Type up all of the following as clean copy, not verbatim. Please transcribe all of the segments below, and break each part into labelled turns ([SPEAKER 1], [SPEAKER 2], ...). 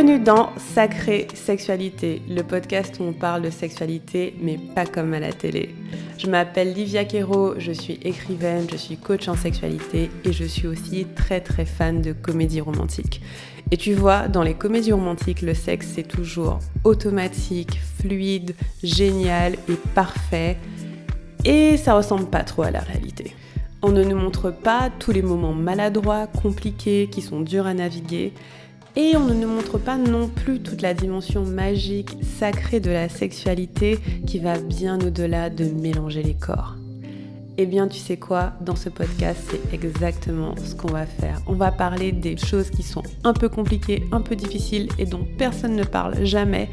[SPEAKER 1] Bienvenue dans Sacrée Sexualité, le podcast où on parle de sexualité, mais pas comme à la télé. Je m'appelle Livia Quero, je suis écrivaine, je suis coach en sexualité et je suis aussi très fan de comédie romantique. Et tu vois, dans les comédies romantiques, le sexe c'est toujours automatique, fluide, génial et parfait. Et ça ressemble pas trop à la réalité. On ne nous montre pas tous les moments maladroits, compliqués, qui sont durs à naviguer. Et on ne nous montre pas non plus toute la dimension magique, sacrée de la sexualité qui va bien au-delà de mélanger les corps. Eh bien, tu sais quoi, dans ce podcast, c'est exactement ce qu'on va faire. On va parler des choses qui sont un peu compliquées, un peu difficiles et dont personne ne parle jamais.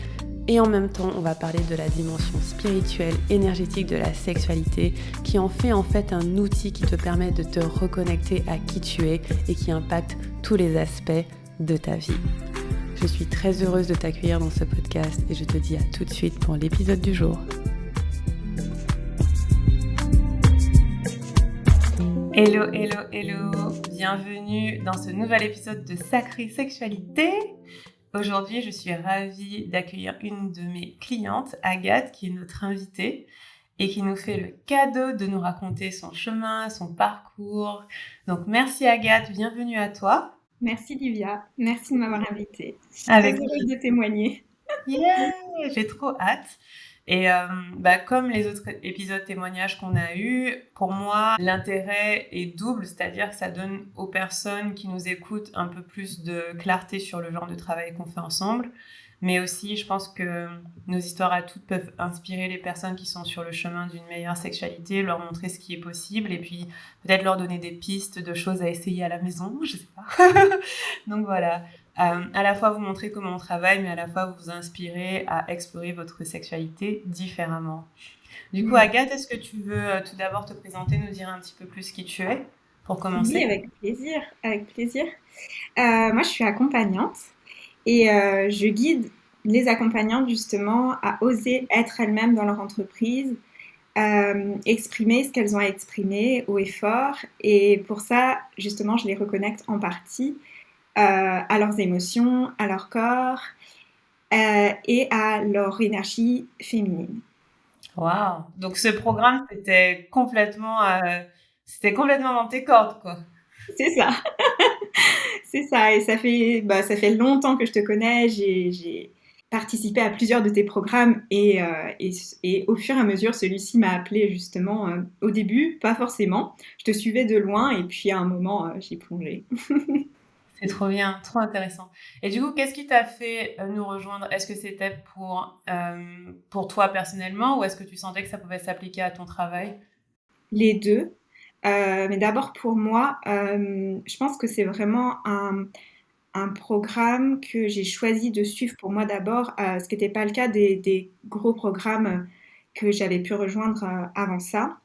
[SPEAKER 1] Et en même temps, on va parler de la dimension spirituelle, énergétique de la sexualité qui en fait un outil qui te permet de te reconnecter à qui tu es et qui impacte tous les aspects de ta vie. Je suis très heureuse de t'accueillir dans ce podcast et je te dis à tout de suite pour l'épisode du jour. Hello, bienvenue dans ce nouvel épisode de Sacrée Sexualité. Aujourd'hui, je suis ravie d'accueillir une de mes clientes, Agathe, qui est notre invitée et qui nous fait le cadeau de nous raconter son chemin, son parcours. Donc merci Agathe, bienvenue à toi.
[SPEAKER 2] Merci Livia, merci de m'avoir invitée. Je suis très heureuse de témoigner.
[SPEAKER 1] Yeah, j'ai trop hâte. Et comme les autres épisodes témoignages qu'on a eus, pour moi, l'intérêt est double, c'est-à-dire que ça donne aux personnes qui nous écoutent un peu plus de clarté sur le genre de travail qu'on fait ensemble. Mais aussi, je pense que nos histoires à toutes peuvent inspirer les personnes qui sont sur le chemin d'une meilleure sexualité, leur montrer ce qui est possible et puis peut-être leur donner des pistes de choses à essayer à la maison, je sais pas. Donc voilà, à la fois vous montrer comment on travaille, mais à la fois vous inspirer à explorer votre sexualité différemment. Du coup, Agathe, est-ce que tu veux tout d'abord te présenter, nous dire un petit peu plus qui tu es, pour commencer?
[SPEAKER 2] Oui, avec plaisir, avec plaisir. Moi, je suis accompagnante et je guide les accompagnantes justement à oser être elles-mêmes dans leur entreprise, exprimer ce qu'elles ont à exprimer haut et fort. Et pour ça, justement, je les reconnecte en partie à leurs émotions, à leur corps et à leur énergie féminine.
[SPEAKER 1] Waouh! Donc ce programme, c'était complètement dans tes cordes, quoi.
[SPEAKER 2] C'est ça. C'est ça, et ça fait longtemps que je te connais. J'ai participé à plusieurs de tes programmes et au fur et à mesure, celui-ci m'a appelé justement au début, pas forcément. Je te suivais de loin et puis à un moment, j'ai plongé.
[SPEAKER 1] C'est trop bien, trop intéressant. Et du coup, qu'est-ce qui t'a fait nous rejoindre? Est-ce que c'était pour toi personnellement ou est-ce que tu sentais que ça pouvait s'appliquer à ton travail?
[SPEAKER 2] Les deux. Mais d'abord pour moi, je pense que c'est vraiment un programme que j'ai choisi de suivre pour moi d'abord, ce qui n'était pas le cas des gros programmes que j'avais pu rejoindre avant ça.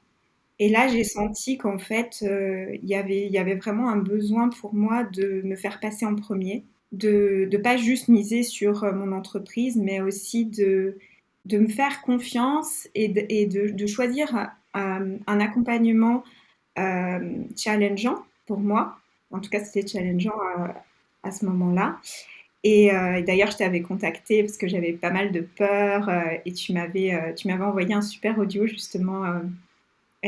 [SPEAKER 2] Et là, j'ai senti qu'en fait, il y avait vraiment un besoin pour moi de me faire passer en premier, de pas juste miser sur mon entreprise, mais aussi de me faire confiance et de choisir un accompagnement challengeant pour moi. En tout cas, c'était challengeant à ce moment-là. Et d'ailleurs, je t'avais contacté parce que j'avais pas mal de peur et tu m'avais envoyé un super audio justement à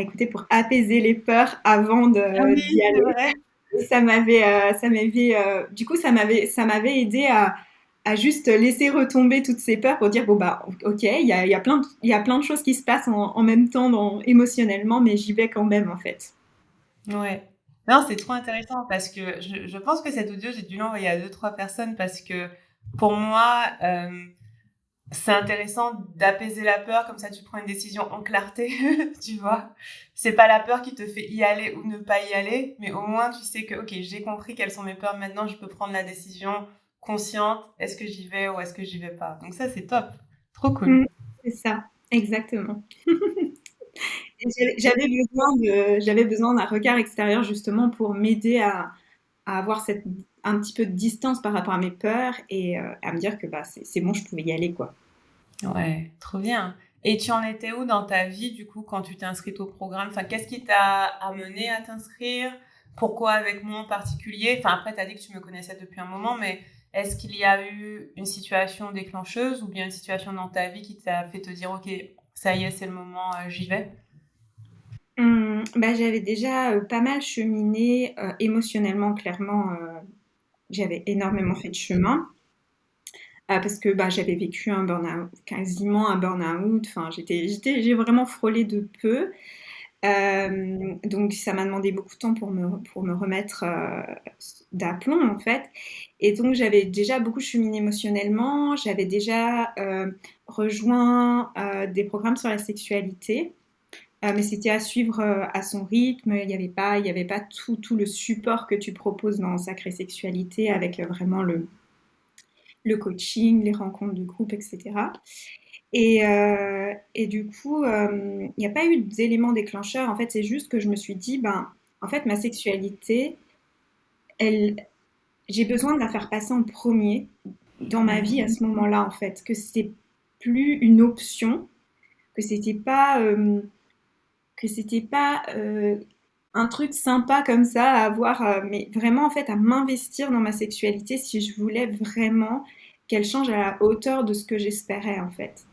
[SPEAKER 2] écouter pour apaiser les peurs avant
[SPEAKER 1] Ah oui,
[SPEAKER 2] d'y
[SPEAKER 1] c'est
[SPEAKER 2] aller.
[SPEAKER 1] vrai.
[SPEAKER 2] Et du coup, ça m'avait aidé à juste laisser retomber toutes ces peurs pour dire bon bah ok, il y a plein de choses qui se passent en même temps émotionnellement, mais j'y vais quand même en fait.
[SPEAKER 1] Ouais. Non, c'est trop intéressant parce que je pense que cet audio, j'ai dû l'envoyer à deux, trois personnes parce que pour moi, c'est intéressant d'apaiser la peur, comme ça tu prends une décision en clarté, tu vois. C'est pas la peur qui te fait y aller ou ne pas y aller, mais au moins tu sais que, ok, j'ai compris quelles sont mes peurs, maintenant je peux prendre la décision consciente, est-ce que j'y vais ou est-ce que j'y vais pas. Donc ça, c'est top. Trop cool.
[SPEAKER 2] Mm, c'est ça, exactement. Et j'avais besoin d'un regard extérieur justement pour m'aider à avoir un petit peu de distance par rapport à mes peurs et à me dire que bah, c'est bon, je pouvais y aller, quoi.
[SPEAKER 1] Ouais, trop bien. Et tu en étais où dans ta vie, du coup, quand tu t'es inscrite au programme? Enfin, qu'est-ce qui t'a amené à t'inscrire? Pourquoi avec moi en particulier? Enfin, après, t'as dit que tu me connaissais depuis un moment, mais Est-ce qu'il y a eu une situation déclencheuse ou bien une situation dans ta vie qui t'a fait te dire: «OK, ça y est, c'est le moment, j'y vais»?
[SPEAKER 2] Bah, j'avais déjà, pas mal cheminé, émotionnellement clairement, j'avais énormément fait de chemin, parce que, bah, j'avais vécu un burn-out quasiment un burn-out, enfin j'ai vraiment frôlé de peu. Donc ça m'a demandé beaucoup de temps pour me remettre, d'aplomb, en fait. Et donc j'avais déjà beaucoup cheminé émotionnellement, j'avais déjà, rejoint, des programmes sur la sexualité, mais c'était à suivre, à son rythme. Il y avait pas tout le support que tu proposes dans Sacrée Sexualité avec, vraiment le coaching, les rencontres de groupe et cetera. Et du coup, il n'y a pas eu d'élément déclencheur. En fait, c'est juste que je me suis dit, ben, en fait, ma sexualité, elle, j'ai besoin de la faire passer en premier dans ma vie à ce moment-là, en fait. Que c'est plus une option, que c'était pas un truc sympa comme ça à avoir, mais vraiment, en fait, à m'investir dans ma sexualité si je voulais vraiment qu'elle change à la hauteur de ce que j'espérais, en fait.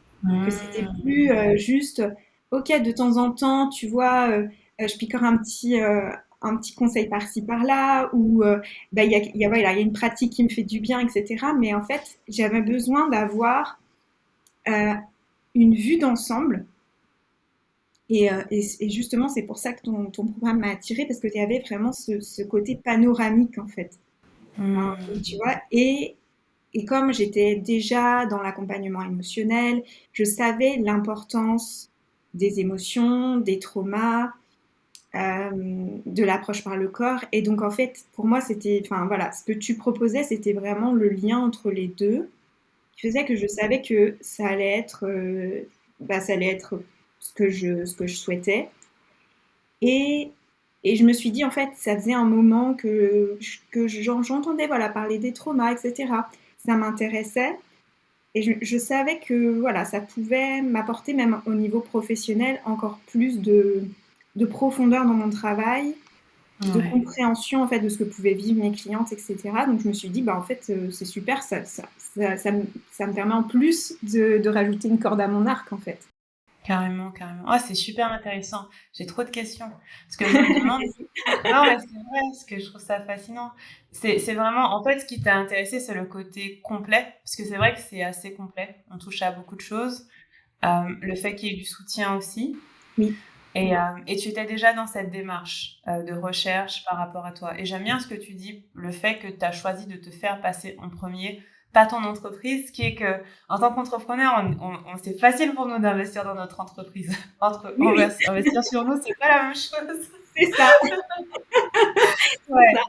[SPEAKER 2] Que c'était
[SPEAKER 1] Mmh.
[SPEAKER 2] plus juste, ok, de temps en temps, tu vois, je picore un petit conseil par-ci par-là, ou bah, voilà, il y a une pratique qui me fait du bien, etc. Mais en fait, j'avais besoin d'avoir euh, une vue d'ensemble. Et justement, c'est pour ça que ton programme m'a attirée, parce que tu avais vraiment ce côté panoramique, en fait. Hein, et tu
[SPEAKER 1] Mmh.
[SPEAKER 2] vois, et comme j'étais déjà dans l'accompagnement émotionnel, je savais l'importance des émotions, des traumas, de l'approche par le corps. Et donc, en fait, pour moi, enfin voilà, ce que tu proposais, c'était vraiment le lien entre les deux, qui faisait que je savais que ça allait être ce que je souhaitais. Et, et je me suis dit, en fait, ça faisait un moment que j'entendais, voilà, parler des traumas, etc. Ça m'intéressait. Et je savais que voilà, ça pouvait m'apporter, même au niveau professionnel, encore plus de profondeur dans mon travail, de
[SPEAKER 1] Ouais.
[SPEAKER 2] compréhension, en fait, de ce que pouvaient vivre mes clientes, etc. Donc je me suis dit, bah, en fait, c'est super, ça me permet en plus de rajouter une corde à mon arc, en fait.
[SPEAKER 1] Carrément, carrément. Ah, c'est super intéressant. J'ai trop de questions. Parce que je me demande non, mais c'est vrai, parce que je trouve ça fascinant. C'est vraiment en fait, ce qui t'a intéressé, c'est le côté complet, parce que c'est vrai que c'est assez complet. On touche à beaucoup de choses. Le fait qu'il y ait du soutien aussi
[SPEAKER 2] Oui.
[SPEAKER 1] et tu étais déjà dans cette démarche, de recherche par rapport à toi et j'aime bien ce que tu dis, le fait que tu as choisi de te faire passer en premier, pas ton entreprise, qui est qu'en tant qu'entrepreneur, c'est facile pour nous d'investir dans notre entreprise.
[SPEAKER 2] Oui, oui,
[SPEAKER 1] Investir sur nous, c'est pas la même chose.
[SPEAKER 2] c'est ça, c'est
[SPEAKER 1] Ouais.
[SPEAKER 2] ça,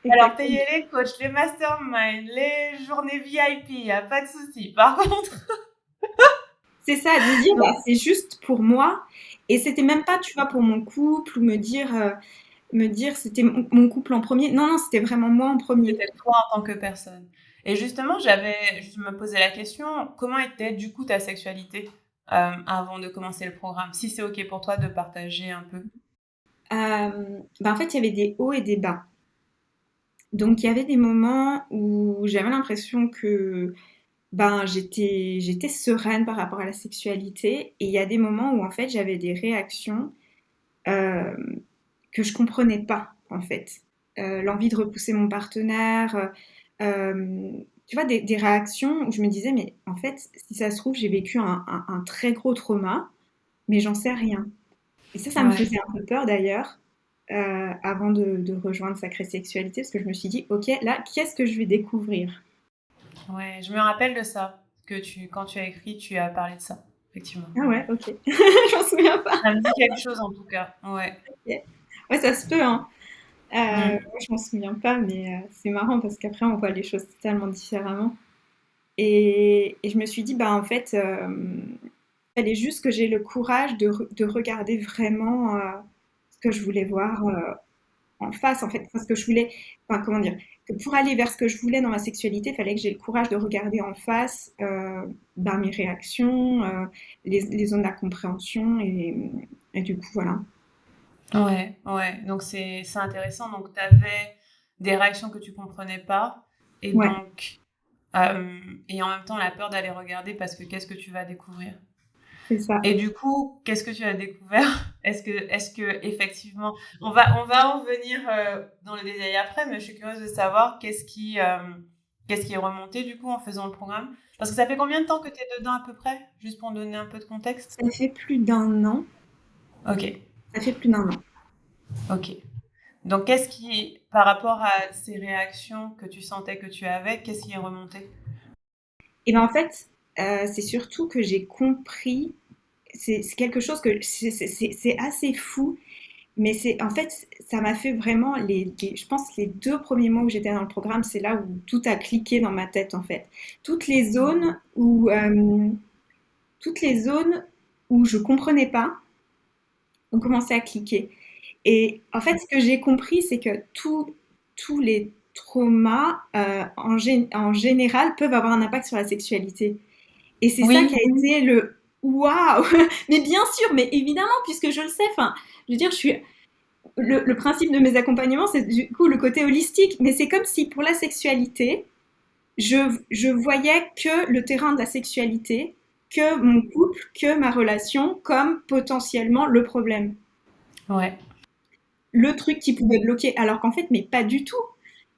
[SPEAKER 1] Alors
[SPEAKER 2] exactement.
[SPEAKER 1] payer les coachs, les masterminds, les journées VIP, y a pas de souci. Par contre
[SPEAKER 2] C'est ça, de me dire, bah,
[SPEAKER 1] donc
[SPEAKER 2] c'est juste pour moi. Et c'était même pas, tu vois, pour mon couple, ou me dire c'était mon couple en premier. Non, non, c'était vraiment moi en premier.
[SPEAKER 1] c'était toi en tant que personne. Et justement, je me posais la question, comment était du coup ta sexualité avant de commencer le programme? Si c'est OK pour toi de partager un peu.
[SPEAKER 2] Bah, en fait, il y avait des hauts et des bas. Donc, il y avait des moments où j'avais l'impression que ben, j'étais sereine par rapport à la sexualité. Et il y a des moments où, en fait, j'avais des réactions euh, que je comprenais pas, en fait. L'envie de repousser mon partenaire, tu vois, des réactions où je me disais, mais en fait, si ça se trouve, j'ai vécu un très gros trauma, mais j'en sais rien. Et ça me
[SPEAKER 1] Ouais,
[SPEAKER 2] faisait un peu peur d'ailleurs, avant de rejoindre Sacrée Sexualité, parce que je me suis dit, ok, là, qu'est-ce que je vais découvrir?
[SPEAKER 1] ouais, je me rappelle de ça, quand tu as écrit, tu as parlé de ça, effectivement.
[SPEAKER 2] Ah ouais, ok. Je m'en souviens pas.
[SPEAKER 1] Ça me dit quelque chose en tout cas. Ouais.
[SPEAKER 2] Ok. Ouais, ça se peut, hein.
[SPEAKER 1] Mmh.
[SPEAKER 2] Moi, je m'en souviens pas, mais c'est marrant parce qu'après, on voit les choses totalement différemment. Et je me suis dit, bah, en fait, fallait juste que j'ai le courage de regarder vraiment ce que je voulais voir en face, en fait. Parce que je voulais, enfin, comment dire, que pour aller vers ce que je voulais dans ma sexualité, il fallait que j'ai le courage de regarder en face ben, mes réactions, les zones d'incompréhension, et du coup, voilà.
[SPEAKER 1] Ouais, ouais, donc c'est intéressant. Donc tu avais des réactions que tu comprenais pas et
[SPEAKER 2] Ouais,
[SPEAKER 1] donc et en même temps la peur d'aller regarder parce que qu'est-ce que tu vas découvrir?
[SPEAKER 2] C'est ça.
[SPEAKER 1] Et du coup, qu'est-ce que tu as découvert? Est-ce que effectivement on va en venir, dans le détail après, mais je suis curieuse de savoir qu'est-ce qui est remonté du coup en faisant le programme? Parce que ça fait combien de temps que tu es dedans à peu près? Juste pour me donner un peu de contexte.
[SPEAKER 2] Ça fait plus d'un an.
[SPEAKER 1] OK,
[SPEAKER 2] Ça fait plus d'un an.
[SPEAKER 1] OK. Donc qu'est-ce qui par rapport à ces réactions que tu sentais que tu avais, qu'est-ce qui est remonté?
[SPEAKER 2] Et ben en fait, c'est surtout que j'ai compris, c'est quelque chose que c'est assez fou, mais c'est en fait, ça m'a fait vraiment je pense les 2 premiers mois où j'étais dans le programme, c'est là où tout a cliqué dans ma tête en fait. Toutes les zones où, toutes les zones où je comprenais pas ont commencé à cliquer. Et en fait, ce que j'ai compris, c'est que tous les traumas, en général, peuvent avoir un impact sur la sexualité. Et c'est ça qui
[SPEAKER 1] Oui,
[SPEAKER 2] a été le waouh! Mais bien sûr, mais évidemment, puisque je le sais, enfin, je veux dire, le principe de mes accompagnements, c'est du coup le côté holistique, mais c'est comme si pour la sexualité, je voyais que le terrain de la sexualité, que mon couple, que ma relation, comme potentiellement le problème.
[SPEAKER 1] ouais.
[SPEAKER 2] Le truc qui pouvait bloquer, alors qu'en fait, mais pas du tout.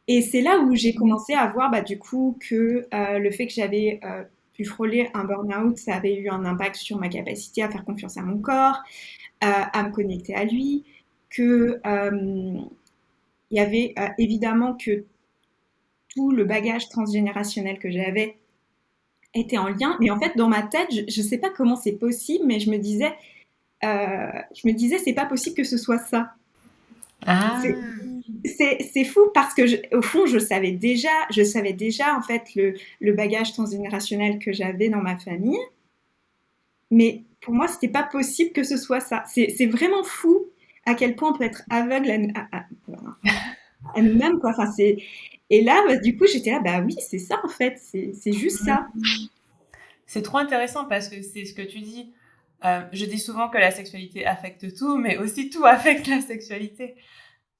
[SPEAKER 2] Et c'est là où j'ai commencé à voir bah, du coup que le fait que j'avais pu frôler un burn-out, ça avait eu un impact sur ma capacité à faire confiance à mon corps, à me connecter à lui, que il y avait évidemment que tout le bagage transgénérationnel que j'avais était en lien. Mais en fait, dans ma tête, je ne sais pas comment c'est possible, mais je me disais, c'est pas possible que ce soit ça. C'est,
[SPEAKER 1] Ah!
[SPEAKER 2] c'est fou parce que, au fond, je savais déjà en fait le bagage transgénérationnel que j'avais dans ma famille, mais pour moi, c'était pas possible que ce soit ça. C'est vraiment fou à quel point on peut être aveugle à nous-mêmes, quoi. Enfin, et là, bah, du coup, j'étais là, bah oui, c'est ça en fait, c'est juste ça.
[SPEAKER 1] C'est trop intéressant parce que c'est ce que tu dis. Je dis souvent que la sexualité affecte tout, mais aussi tout affecte la sexualité.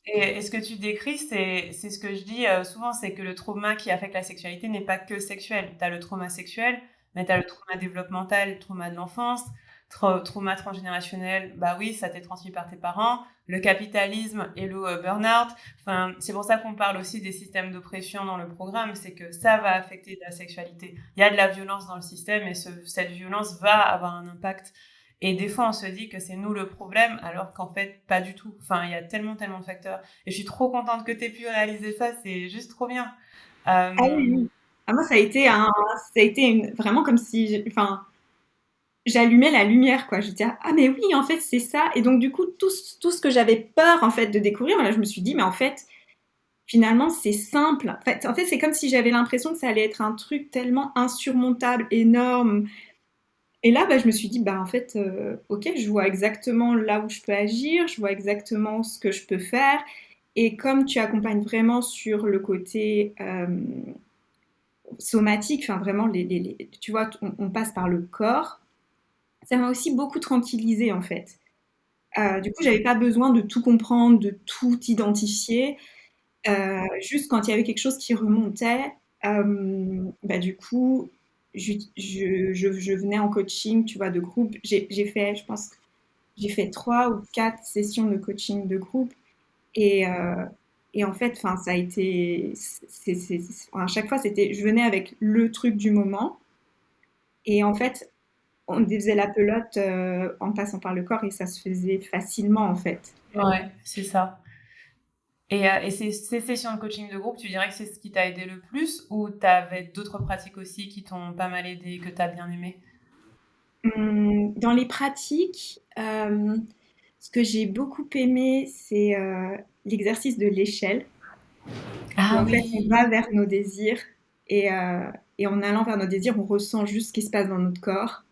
[SPEAKER 1] Et ce que tu décris, c'est ce que je dis souvent, c'est que le trauma qui affecte la sexualité n'est pas que sexuel. Tu as le trauma sexuel, mais tu as le trauma développemental, le trauma de l'enfance, trauma transgénérationnel, bah oui, ça t'est transmis par tes parents, le capitalisme et le burn-out. Enfin, c'est pour ça qu'on parle aussi des systèmes d'oppression dans le programme, c'est que ça va affecter la sexualité. Il y a de la violence dans le système et cette violence va avoir un impact. Et des fois, on se dit que c'est nous le problème, alors qu'en fait, pas du tout. Enfin, il y a tellement, tellement de facteurs. Et je suis trop contente que tu aies pu réaliser ça, c'est juste trop bien.
[SPEAKER 2] Ah oui, oui. Ah, moi, vraiment comme si, enfin, j'allumais la lumière, quoi. J'étais ah mais oui, en fait, c'est ça. Et donc du coup, tout ce que j'avais peur en fait de découvrir, voilà, je me suis dit mais en fait, finalement, c'est simple. En fait, c'est comme si j'avais l'impression que ça allait être un truc tellement insurmontable, énorme. Et là, bah, je me suis dit bah en fait, ok, je vois exactement là où je peux agir, je vois exactement ce que je peux faire. Et comme tu accompagnes vraiment sur le côté somatique, enfin vraiment, tu vois, on passe par le corps. Ça m'a aussi beaucoup tranquillisée en fait. Du coup, j'avais pas besoin de tout comprendre, de tout identifier. Juste quand il y avait quelque chose qui remontait, bah, du coup, je venais en coaching, tu vois, de groupe. J'ai fait, je pense, j'ai fait 3 ou 4 sessions de coaching de groupe. Et, euh, et en fait, enfin, ça a été, à chaque fois, je venais avec le truc du moment. Et en fait, on faisait la pelote en passant par le corps et ça se faisait facilement en fait.
[SPEAKER 1] Ouais, c'est ça. Et ces sessions de coaching de groupe, tu dirais que c'est ce qui t'a aidé le plus ou t'avais d'autres pratiques aussi qui t'ont pas mal aidé, que t'as bien aimé?
[SPEAKER 2] Dans les pratiques, ce que j'ai beaucoup aimé, c'est l'exercice de l'échelle, où
[SPEAKER 1] Ah
[SPEAKER 2] en fait on
[SPEAKER 1] oui.
[SPEAKER 2] va vers nos désirs et, euh, et en allant vers nos désirs, on ressent juste ce qui se passe dans notre corps.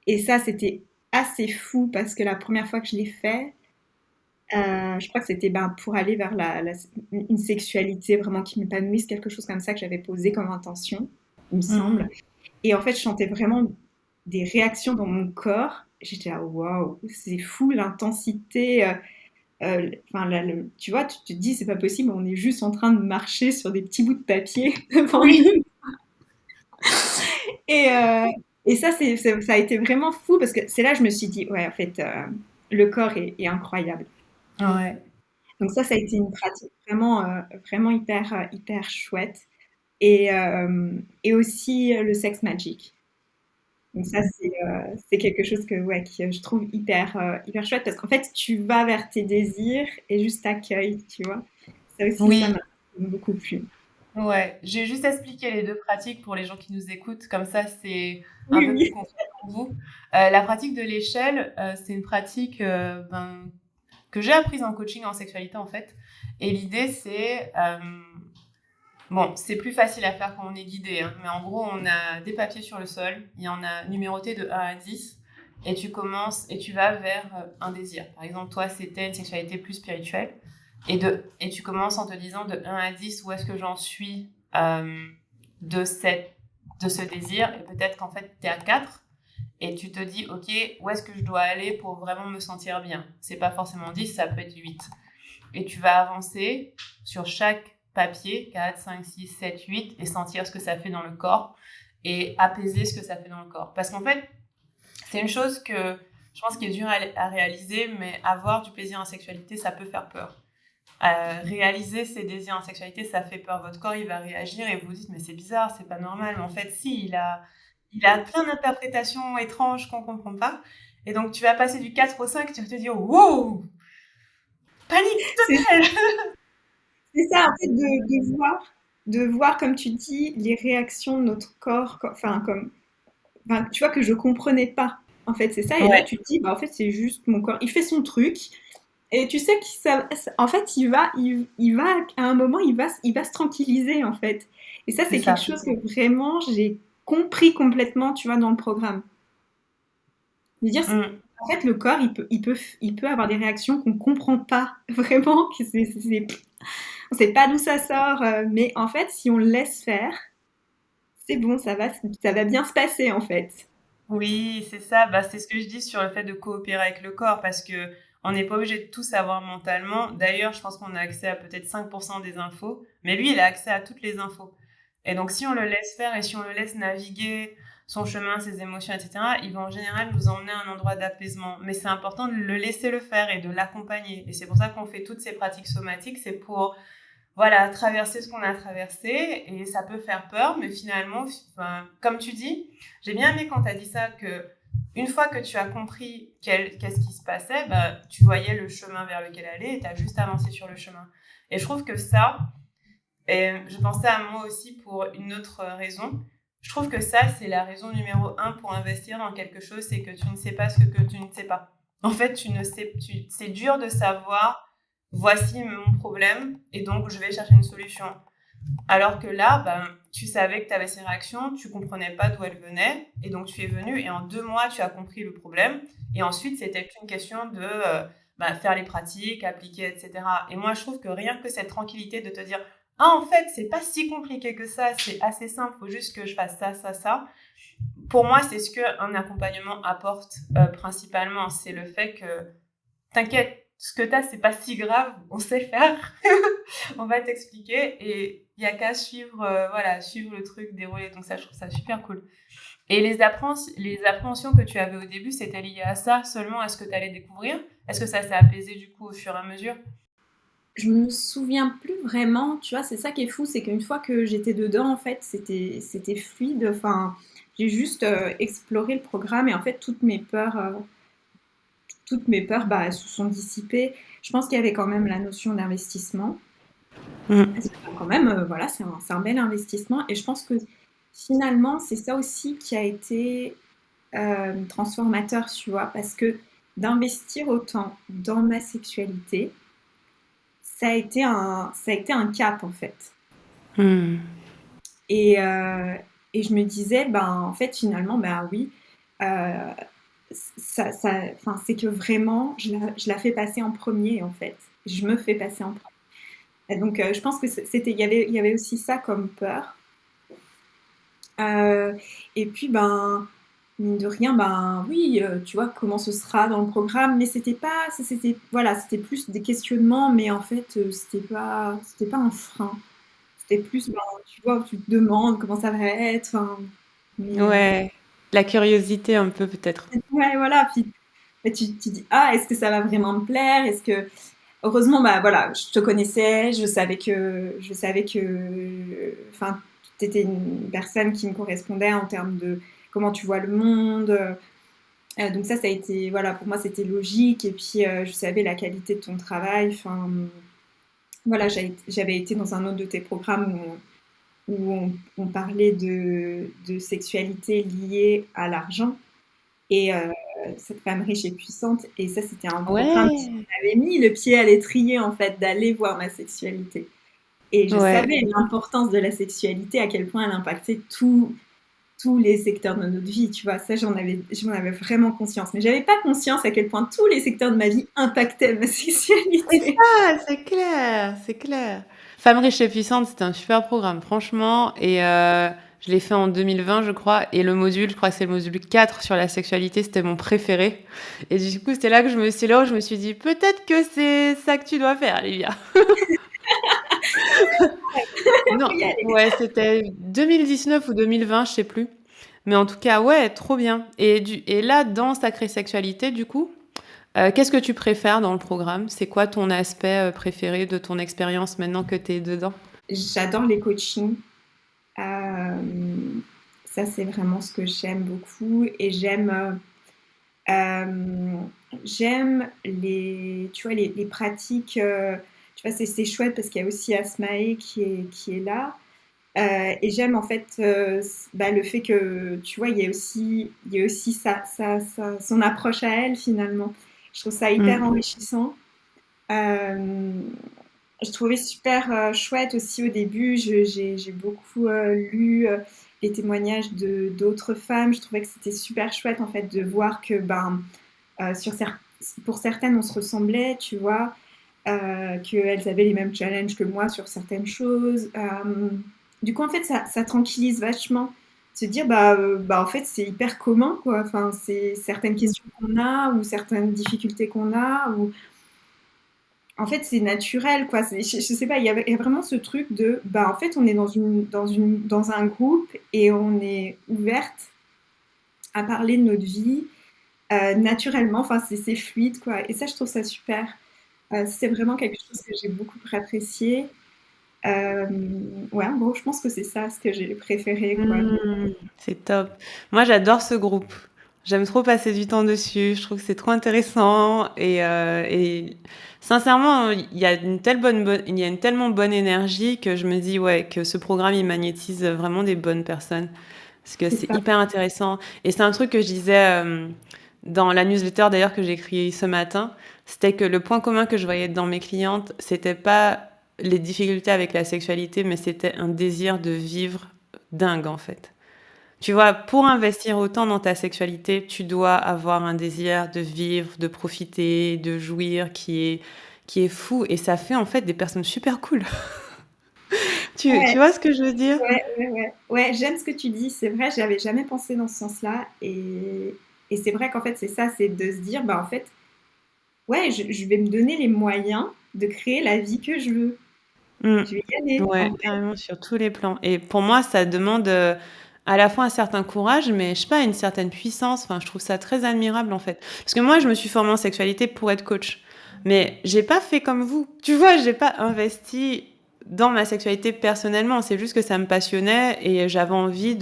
[SPEAKER 2] Et ça, c'était assez fou parce que la première fois que je l'ai fait, je crois que c'était ben, pour aller vers une sexualité vraiment qui m'épanouisse, quelque chose comme ça que j'avais posé comme intention, il me semble.
[SPEAKER 1] Mhm.
[SPEAKER 2] Et en fait, je sentais vraiment des réactions dans mon corps. J'étais là, waouh, c'est fou l'intensité. Enfin, tu vois, tu te dis, c'est pas possible, on est juste en train de marcher sur des petits bouts de papier devant
[SPEAKER 1] Oui.
[SPEAKER 2] nous. Et, et ça, ça a été vraiment fou parce que c'est là que je me suis dit, ouais, en fait, le corps est incroyable.
[SPEAKER 1] Ouais.
[SPEAKER 2] Donc ça a été une pratique vraiment, vraiment hyper, hyper chouette. Et aussi le sex magic. Donc ça, c'est quelque chose que je trouve hyper, hyper chouette parce qu'en fait, tu vas vers tes désirs et juste t'accueilles, tu vois. Ça aussi, ça
[SPEAKER 1] Oui,
[SPEAKER 2] m'a beaucoup plu.
[SPEAKER 1] ouais. J'ai juste expliqué les deux pratiques pour les gens qui nous écoutent, comme ça c'est un
[SPEAKER 2] Oui,
[SPEAKER 1] peu plus
[SPEAKER 2] oui.
[SPEAKER 1] concret pour vous. La pratique de l'échelle, c'est une pratique que j'ai apprise en coaching en sexualité en fait. Et l'idée c'est, bon, c'est plus facile à faire quand on est guidé, hein, mais en gros on a des papiers sur le sol, il y en a numéroté de 1 à 10, et tu commences et tu vas vers un désir. Par exemple, toi c'était une sexualité plus spirituelle, et tu commences en te disant de 1 à 10 où est-ce que j'en suis de, de ce désir, et peut-être qu'en fait tu es à 4, et tu te dis, ok, où est-ce que je dois aller pour vraiment me sentir bien. C'est pas forcément 10, ça peut être 8. Et tu vas avancer sur chaque papier, 4, 5, 6, 7, 8, et sentir ce que ça fait dans le corps, et apaiser ce que ça fait dans le corps. Parce qu'en fait, c'est une chose que je pense qui est dure à réaliser, mais avoir du plaisir en sexualité, ça peut faire peur. Réaliser ses désirs en sexualité, ça fait peur. Votre corps, il va réagir et vous vous dites, mais c'est bizarre, c'est pas normal. Mais en fait, si, il a plein d'interprétations étranges qu'on comprend pas. Et donc, tu vas passer du 4 au 5, tu vas te dire, wow, panique
[SPEAKER 2] C'est
[SPEAKER 1] totale.
[SPEAKER 2] c'est ça, en fait, de voir, comme tu dis, les réactions de notre corps, enfin, enfin, tu vois, que je comprenais pas. En fait, c'est ça. Et là,
[SPEAKER 1] Ouais,
[SPEAKER 2] tu te dis, bah, en fait, c'est juste mon corps. Il fait son truc. Et tu sais en fait, il va, à un moment, il va se tranquilliser, en fait. Et ça,
[SPEAKER 1] c'est
[SPEAKER 2] c'est quelque
[SPEAKER 1] ça.
[SPEAKER 2] chose que vraiment j'ai compris complètement, tu vois, dans le programme. Je veux dire,
[SPEAKER 1] Mm.
[SPEAKER 2] en fait, le corps, il peut avoir des réactions qu'on comprend pas vraiment, que on sait pas d'où ça sort, mais en fait, si on le laisse faire, c'est bon, ça va bien se passer, en fait.
[SPEAKER 1] Oui, c'est ça. Bah, c'est ce que je dis sur le fait de coopérer avec le corps, parce que on n'est pas obligé de tout savoir mentalement. D'ailleurs, je pense qu'on a accès à peut-être 5% des infos, mais lui, il a accès à toutes les infos. Et donc, si on le laisse faire et si on le laisse naviguer son chemin, ses émotions, etc., il va en général nous emmener à un endroit d'apaisement. Mais c'est important de le laisser le faire et de l'accompagner. Et c'est pour ça qu'on fait toutes ces pratiques somatiques, c'est pour voilà, traverser ce qu'on a traversé, et ça peut faire peur, mais finalement, enfin, comme tu dis, j'ai bien aimé quand tu as dit ça, que une fois que tu as compris qu'est-ce qui se passait, bah, tu voyais le chemin vers lequel aller et tu as juste avancé sur le chemin. Et je trouve que ça, et je pensais à moi aussi pour une autre raison, je trouve que ça, c'est la raison numéro 1 pour investir dans quelque chose, c'est que tu ne sais pas ce que tu ne sais pas. En fait, c'est dur de savoir, voici mon problème, et donc je vais chercher une solution. Alors que là, ben, tu savais que tu avais ces réactions, tu comprenais pas d'où elles venaient, et donc tu es venu, et en 2 mois, tu as compris le problème, et ensuite, c'était une question de faire les pratiques, appliquer, etc. Et moi, je trouve que rien que cette tranquillité de te dire, ah, en fait, c'est pas si compliqué que ça, c'est assez simple, faut juste que je fasse ça, ça, ça. Pour moi, c'est ce qu'un accompagnement apporte principalement, c'est le fait que t'inquiète, ce que t'as, c'est pas si grave, on sait faire, on va t'expliquer, et il y a qu'à suivre, voilà, suivre le truc, dérouler. Donc ça, je trouve ça super cool. Et les appréhensions que tu avais au début, c'était lié à ça seulement, à ce que tu allais découvrir? Est-ce que ça s'est apaisé du coup au fur et à mesure?
[SPEAKER 2] Je me souviens plus vraiment, tu vois, c'est ça qui est fou, c'est qu'une fois que j'étais dedans, en fait, c'était fluide. Enfin, j'ai juste exploré le programme et en fait, toutes mes peurs, bah, elles se sont dissipées. Je pense qu'il y avait quand même la notion d'investissement.
[SPEAKER 1] Mm.
[SPEAKER 2] Parce que quand même, voilà, c'est un bel investissement. Et je pense que finalement, c'est ça aussi qui a été transformateur, tu vois, parce que d'investir autant dans ma sexualité, ça a été un cap en fait.
[SPEAKER 1] Mm.
[SPEAKER 2] Et, euh, et je me disais, ben en fait finalement, ben oui, euh, enfin, c'est que vraiment, je la fais passer en premier en fait. Je me fais passer en premier. Et donc je pense que il y avait aussi ça comme peur. Euh, et puis ben mine de rien, ben oui, tu vois comment ce sera dans le programme, mais c'était voilà, c'était plus des questionnements, mais en fait, c'était pas un frein. c'était plus, ben, tu vois, où tu te demandes comment ça va être. Enfin, mais
[SPEAKER 1] Ouais. La curiosité un peu peut-être.
[SPEAKER 2] ouais, voilà. Puis tu dis, ah, est-ce que ça va vraiment me plaire? Est-ce que heureusement, bah voilà, je te connaissais, enfin, tu étais une personne qui me correspondait en termes de comment tu vois le monde. Donc ça a été, voilà, pour moi, c'était logique. Et puis, je savais la qualité de ton travail. Enfin, voilà, j'avais été dans un autre de tes programmes où on parlait de sexualité liée à l'argent et cette femme riche et puissante. Et ça, c'était un programme qui
[SPEAKER 1] Ouais.
[SPEAKER 2] m'avait mis le pied à l'étrier, en fait, d'aller voir ma sexualité. Et je
[SPEAKER 1] Ouais.
[SPEAKER 2] savais l'importance de la sexualité, à quel point elle impactait tous les secteurs de notre vie, tu vois. Ça, j'en avais vraiment conscience. Mais j'avais pas conscience à quel point tous les secteurs de ma vie impactaient ma
[SPEAKER 1] C'est
[SPEAKER 2] sexualité.
[SPEAKER 1] ça, c'est clair, c'est clair. Femme riche et puissante, c'était un super programme, franchement. Et je l'ai fait en 2020, je crois. Et le module, je crois que c'est le module 4 sur la sexualité, c'était mon préféré. Et du coup, c'était là que je me suis dit, peut-être que c'est ça que tu dois faire, Olivia.
[SPEAKER 2] Faut
[SPEAKER 1] Non,
[SPEAKER 2] y aller.
[SPEAKER 1] ouais, c'était 2019 ou 2020, je sais plus. Mais en tout cas, ouais, trop bien. Et là, dans Sacrée Sexualité, du coup, qu'est-ce que tu préfères dans le programme? C'est quoi ton aspect préféré de ton expérience maintenant que tu es dedans?
[SPEAKER 2] J'adore les coachings. Euh, Ça, c'est vraiment ce que j'aime beaucoup. Et euh, j'aime tu vois, les pratiques. Tu vois, c'est chouette parce qu'il y a aussi Asmae qui est là. Et j'aime en fait bah, le fait que, tu vois, il y a aussi son approche à elle finalement. Je trouve ça hyper
[SPEAKER 1] Mm.
[SPEAKER 2] enrichissant. Euh, je trouvais super chouette aussi au début. J'ai beaucoup lu les témoignages de d'autres femmes. Je trouvais que c'était super chouette en fait de voir que ben, pour certaines on se ressemblait, tu vois, qu'elles avaient les mêmes challenges que moi sur certaines choses. Du coup, en fait, ça tranquillise vachement. Se dire, bah, en fait, c'est hyper commun, quoi. Enfin, c'est certaines questions qu'on a ou certaines difficultés qu'on a, ou en fait, c'est naturel, quoi. Je sais pas, il y a vraiment ce truc de, bah, en fait, on est dans un groupe et on est ouverte à parler de notre vie naturellement. Enfin, c'est fluide, quoi. Et ça, je trouve ça super. C'est vraiment quelque chose que j'ai beaucoup apprécié. Euh, ouais, en gros, je pense que c'est ça ce que j'ai préféré, quoi.
[SPEAKER 1] C'est top. Moi, j'adore ce groupe. J'aime trop passer du temps dessus. Je trouve que c'est trop intéressant. Et sincèrement, il y a une tellement bonne énergie que je me dis, ouais, que ce programme, il magnétise vraiment des bonnes personnes. Parce que
[SPEAKER 2] C'est
[SPEAKER 1] c'est
[SPEAKER 2] ça.
[SPEAKER 1] hyper intéressant. Et c'est un truc que je disais dans la newsletter d'ailleurs que j'ai écrit ce matin. C'était que le point commun que je voyais dans mes clientes, c'était pas les difficultés avec la sexualité, mais c'était un désir de vivre dingue en fait. Tu vois, pour investir autant dans ta sexualité, tu dois avoir un désir de vivre, de profiter, de jouir qui est fou. Et ça fait en fait des personnes super cool. Tu
[SPEAKER 2] Ouais,
[SPEAKER 1] vois ce que je veux dire?
[SPEAKER 2] ouais. Ouais, j'aime ce que tu dis. C'est vrai, j'avais jamais pensé dans ce sens-là. Et c'est vrai qu'en fait, c'est ça, c'est de se dire, bah, en fait, ouais, je vais me donner les moyens de créer la vie que je veux.
[SPEAKER 1] Mm.
[SPEAKER 2] Je vais y aller, en
[SPEAKER 1] Ouais,
[SPEAKER 2] vrai.
[SPEAKER 1] carrément sur tous les plans. Et pour moi, ça demande à la fois un certain courage, mais je sais pas, une certaine puissance. Enfin, je trouve ça très admirable en fait. Parce que moi, je me suis formée en sexualité pour être coach. Mais j'ai pas fait comme vous. Tu vois, j'ai pas investi dans ma sexualité personnellement. C'est juste que ça me passionnait et j'avais envie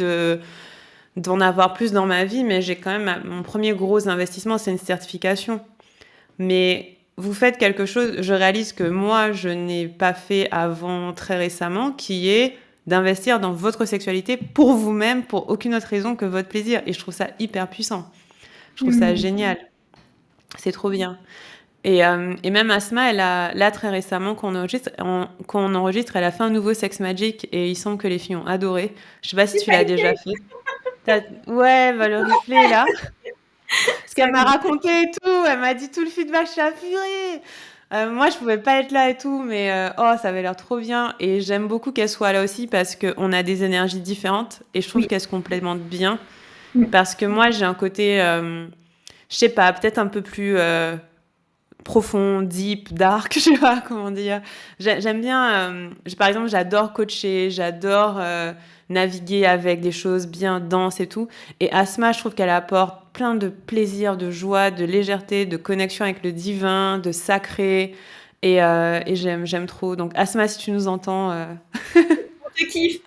[SPEAKER 1] d'en avoir plus dans ma vie. Mais j'ai quand même, mon premier gros investissement, c'est une certification. Mais vous faites quelque chose, je réalise que moi, je n'ai pas fait avant très récemment, qui est d'investir dans votre sexualité pour vous-même, pour aucune autre raison que votre plaisir. Et je trouve ça hyper puissant. Je trouve ça
[SPEAKER 2] Hmm.
[SPEAKER 1] génial. C'est trop bien. Et même Asma, là très récemment qu'on enregistre, elle a fait un nouveau Sex Magic et il semble que les filles ont adoré. Je sais pas si
[SPEAKER 2] J'ai
[SPEAKER 1] tu
[SPEAKER 2] pas
[SPEAKER 1] l'as déjà
[SPEAKER 2] été.
[SPEAKER 1] fait. Ouais, bah, le replay là. Parce
[SPEAKER 2] Ça
[SPEAKER 1] qu'elle m'a
[SPEAKER 2] compte.
[SPEAKER 1] raconté et tout, elle m'a dit tout le feedback, je suis purée. Moi, je pouvais pas être là et tout, mais oh, ça avait l'air trop bien. Et j'aime beaucoup qu'elle soit là aussi parce qu'on a des énergies différentes et je trouve
[SPEAKER 2] Oui.
[SPEAKER 1] qu'elle se complémente bien.
[SPEAKER 2] Hmm.
[SPEAKER 1] Parce que moi, j'ai un côté, je sais pas, peut-être un peu plus profond, deep, dark, je sais pas comment dire. J'aime bien, par exemple, j'adore coacher, j'adore naviguer avec des choses bien denses et tout. Et Asma, je trouve qu'elle apporte plein de plaisir, de joie, de légèreté, de connexion avec le divin, de sacré. Et j'aime trop. Donc Asma, si tu nous entends,
[SPEAKER 2] On te kiffe.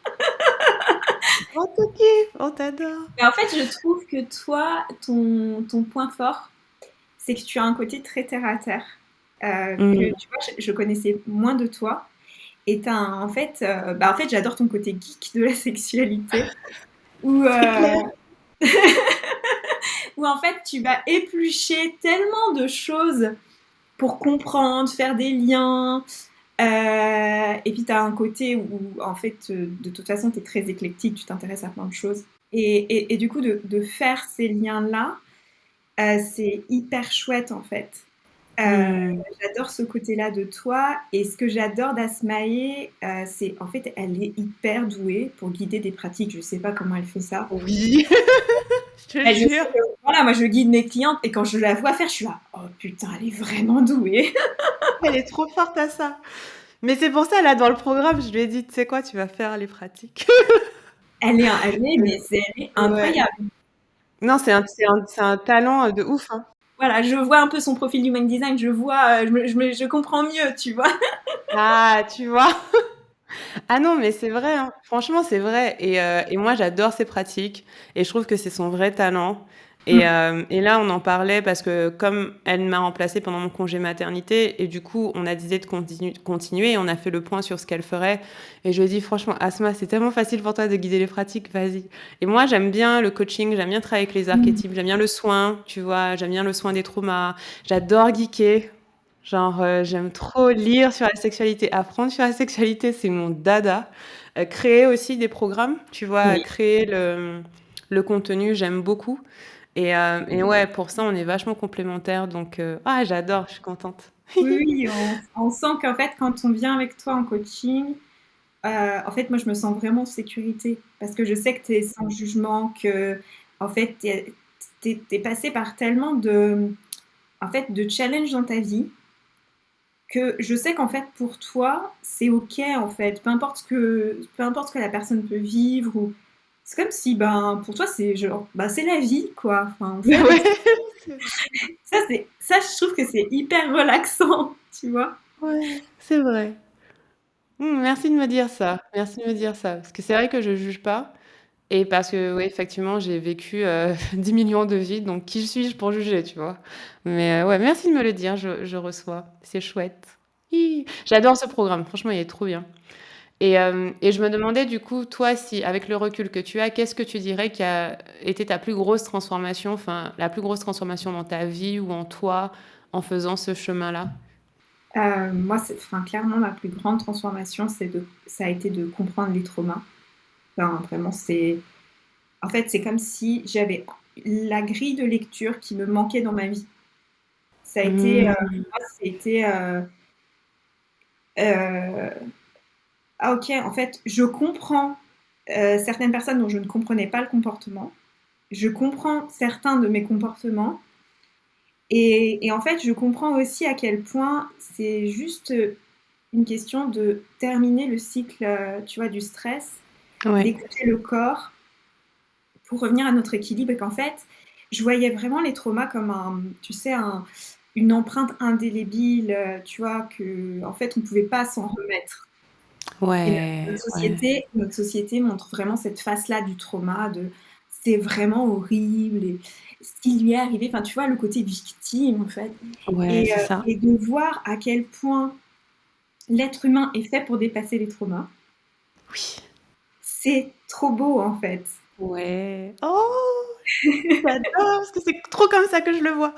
[SPEAKER 1] on te kiffe, on t'adore.
[SPEAKER 2] Mais en fait, je trouve que toi, ton point fort, c'est que tu as un côté très terre à terre. Que
[SPEAKER 1] Mm.
[SPEAKER 2] tu vois, je connaissais moins de toi. Et en fait, j'adore ton côté geek de la sexualité, où,
[SPEAKER 1] C'est clair.
[SPEAKER 2] où en fait, tu vas éplucher tellement de choses pour comprendre, faire des liens. Et puis, tu as un côté où, en fait, de toute façon, tu es très éclectique, tu t'intéresses à plein de choses. Et du coup, de faire ces liens-là, c'est hyper chouette, en fait. Euh,
[SPEAKER 1] Mm.
[SPEAKER 2] J'adore ce côté-là de toi. Et ce que j'adore d'Asmae, c'est en fait, elle est hyper douée pour guider des pratiques. Je sais pas comment elle fait ça.
[SPEAKER 1] Oui, je te
[SPEAKER 2] Mais je sais
[SPEAKER 1] jure.
[SPEAKER 2] que, voilà, moi, je guide mes clientes et quand je la vois faire, je suis là, oh putain, elle est vraiment douée.
[SPEAKER 1] Elle est trop forte à ça. Mais c'est pour ça, là, dans le programme, je lui ai dit, tu sais quoi, tu vas faire les pratiques.
[SPEAKER 2] Elle est
[SPEAKER 1] Ouais.
[SPEAKER 2] incroyable.
[SPEAKER 1] Non, c'est un talent de ouf, hein.
[SPEAKER 2] Voilà, je vois un peu son profil Human Design, je vois, je comprends mieux, tu vois.
[SPEAKER 1] Ah, tu vois? Ah non, mais c'est vrai, hein. Franchement, c'est vrai. Et moi, j'adore ces pratiques. Et je trouve que c'est son vrai talent. Et là, on en parlait parce que comme elle m'a remplacée pendant mon congé maternité, et du coup, on a décidé de continuer, et on a fait le point sur ce qu'elle ferait. Et je lui ai dit, franchement, Asma, c'est tellement facile pour toi de guider les pratiques, vas-y. Et moi, j'aime bien le coaching, j'aime bien travailler avec les archétypes, j'aime bien le soin, tu vois, j'aime bien le soin des traumas. J'adore geeker. Genre, j'aime trop lire sur la sexualité, apprendre sur la sexualité, c'est mon dada. Créer aussi des programmes, tu vois,
[SPEAKER 2] Oui,
[SPEAKER 1] créer le contenu, j'aime beaucoup. Et ouais, pour ça, on est vachement complémentaires. Donc, ah, j'adore, je suis contente.
[SPEAKER 2] oui, oui, on sent qu'en fait, quand on vient avec toi en coaching, en fait, moi, je me sens vraiment en sécurité parce que je sais que tu es sans jugement, que en fait, t'es passé par tellement en fait, de challenges dans ta vie que je sais qu'en fait, pour toi, c'est OK, en fait. Peu importe ce que la personne peut vivre ou c'est comme si, ben, pour toi, c'est genre, ben, c'est la vie, quoi. Enfin, fais avec
[SPEAKER 1] Ouais,
[SPEAKER 2] ça. Ça, je trouve que c'est hyper relaxant, tu vois.
[SPEAKER 1] ouais, c'est vrai. Merci de me dire ça. Merci de me dire ça. Parce que c'est vrai que je juge pas. Et parce que, oui, effectivement, j'ai vécu 10 millions de vies, donc qui suis-je pour juger, tu vois? Mais ouais, merci de me le dire, je reçois. C'est chouette. Hi. J'adore ce programme, franchement, il est trop bien. Et je me demandais, du coup, toi, si, avec le recul que tu as, qu'est-ce que tu dirais qui a été ta plus grosse transformation, enfin, la plus grosse transformation dans ta vie ou en toi en faisant ce chemin-là?
[SPEAKER 2] Moi, enfin, clairement, ma plus grande transformation, ça a été de comprendre les traumas. Enfin, vraiment, en fait, c'est comme si j'avais la grille de lecture qui me manquait dans ma vie. Ça a été,
[SPEAKER 1] Mmh.
[SPEAKER 2] moi, ça a été, euh, ah ok, en fait, je comprends certaines personnes dont je ne comprenais pas le comportement. Je comprends certains de mes comportements. Et en fait, je comprends aussi à quel point c'est juste une question de terminer le cycle, tu vois, du stress,
[SPEAKER 1] Ouais.
[SPEAKER 2] d'écouter le corps pour revenir à notre équilibre et qu'en fait, je voyais vraiment les traumas comme tu sais, une empreinte indélébile, tu vois, que en fait, on ne pouvait pas s'en remettre. Et
[SPEAKER 1] Ouais, ouais.
[SPEAKER 2] notre société montre vraiment cette face-là du trauma, de c'est vraiment horrible et ce qui lui est arrivé, enfin, tu vois, le côté victime, en fait.
[SPEAKER 1] Ouais, c'est ça.
[SPEAKER 2] Et de voir à quel point l'être humain est fait pour dépasser les traumas,
[SPEAKER 1] Oui.
[SPEAKER 2] c'est trop beau, en fait.
[SPEAKER 1] Ouais. Oh, j'adore, parce que c'est trop comme ça que je le vois.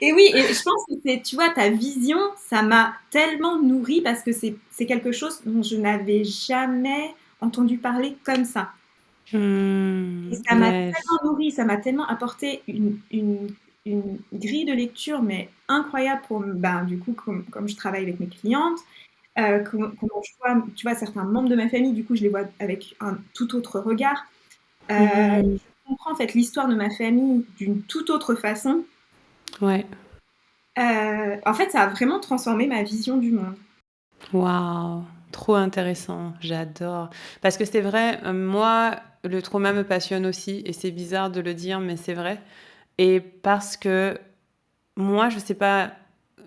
[SPEAKER 2] Et oui, et je pense que c'est, tu vois, ta vision, ça m'a tellement nourrie parce que c'est quelque chose dont je n'avais jamais entendu parler comme ça. Et ça m'a
[SPEAKER 1] Yes.
[SPEAKER 2] tellement nourrie, ça m'a tellement apporté une grille de lecture, mais incroyable pour, ben, du coup, comme je travaille avec mes clientes, comment je vois, tu vois, certains membres de ma famille, du coup, je les vois avec un tout autre regard.
[SPEAKER 1] Mmh.
[SPEAKER 2] Je comprends en fait l'histoire de ma famille d'une toute autre façon.
[SPEAKER 1] Ouais.
[SPEAKER 2] En fait, ça a vraiment transformé ma vision du monde.
[SPEAKER 1] Waouh, trop intéressant, j'adore. Parce que c'est vrai, moi, le trauma me passionne aussi, et c'est bizarre de le dire, mais c'est vrai. Et parce que moi, je sais pas,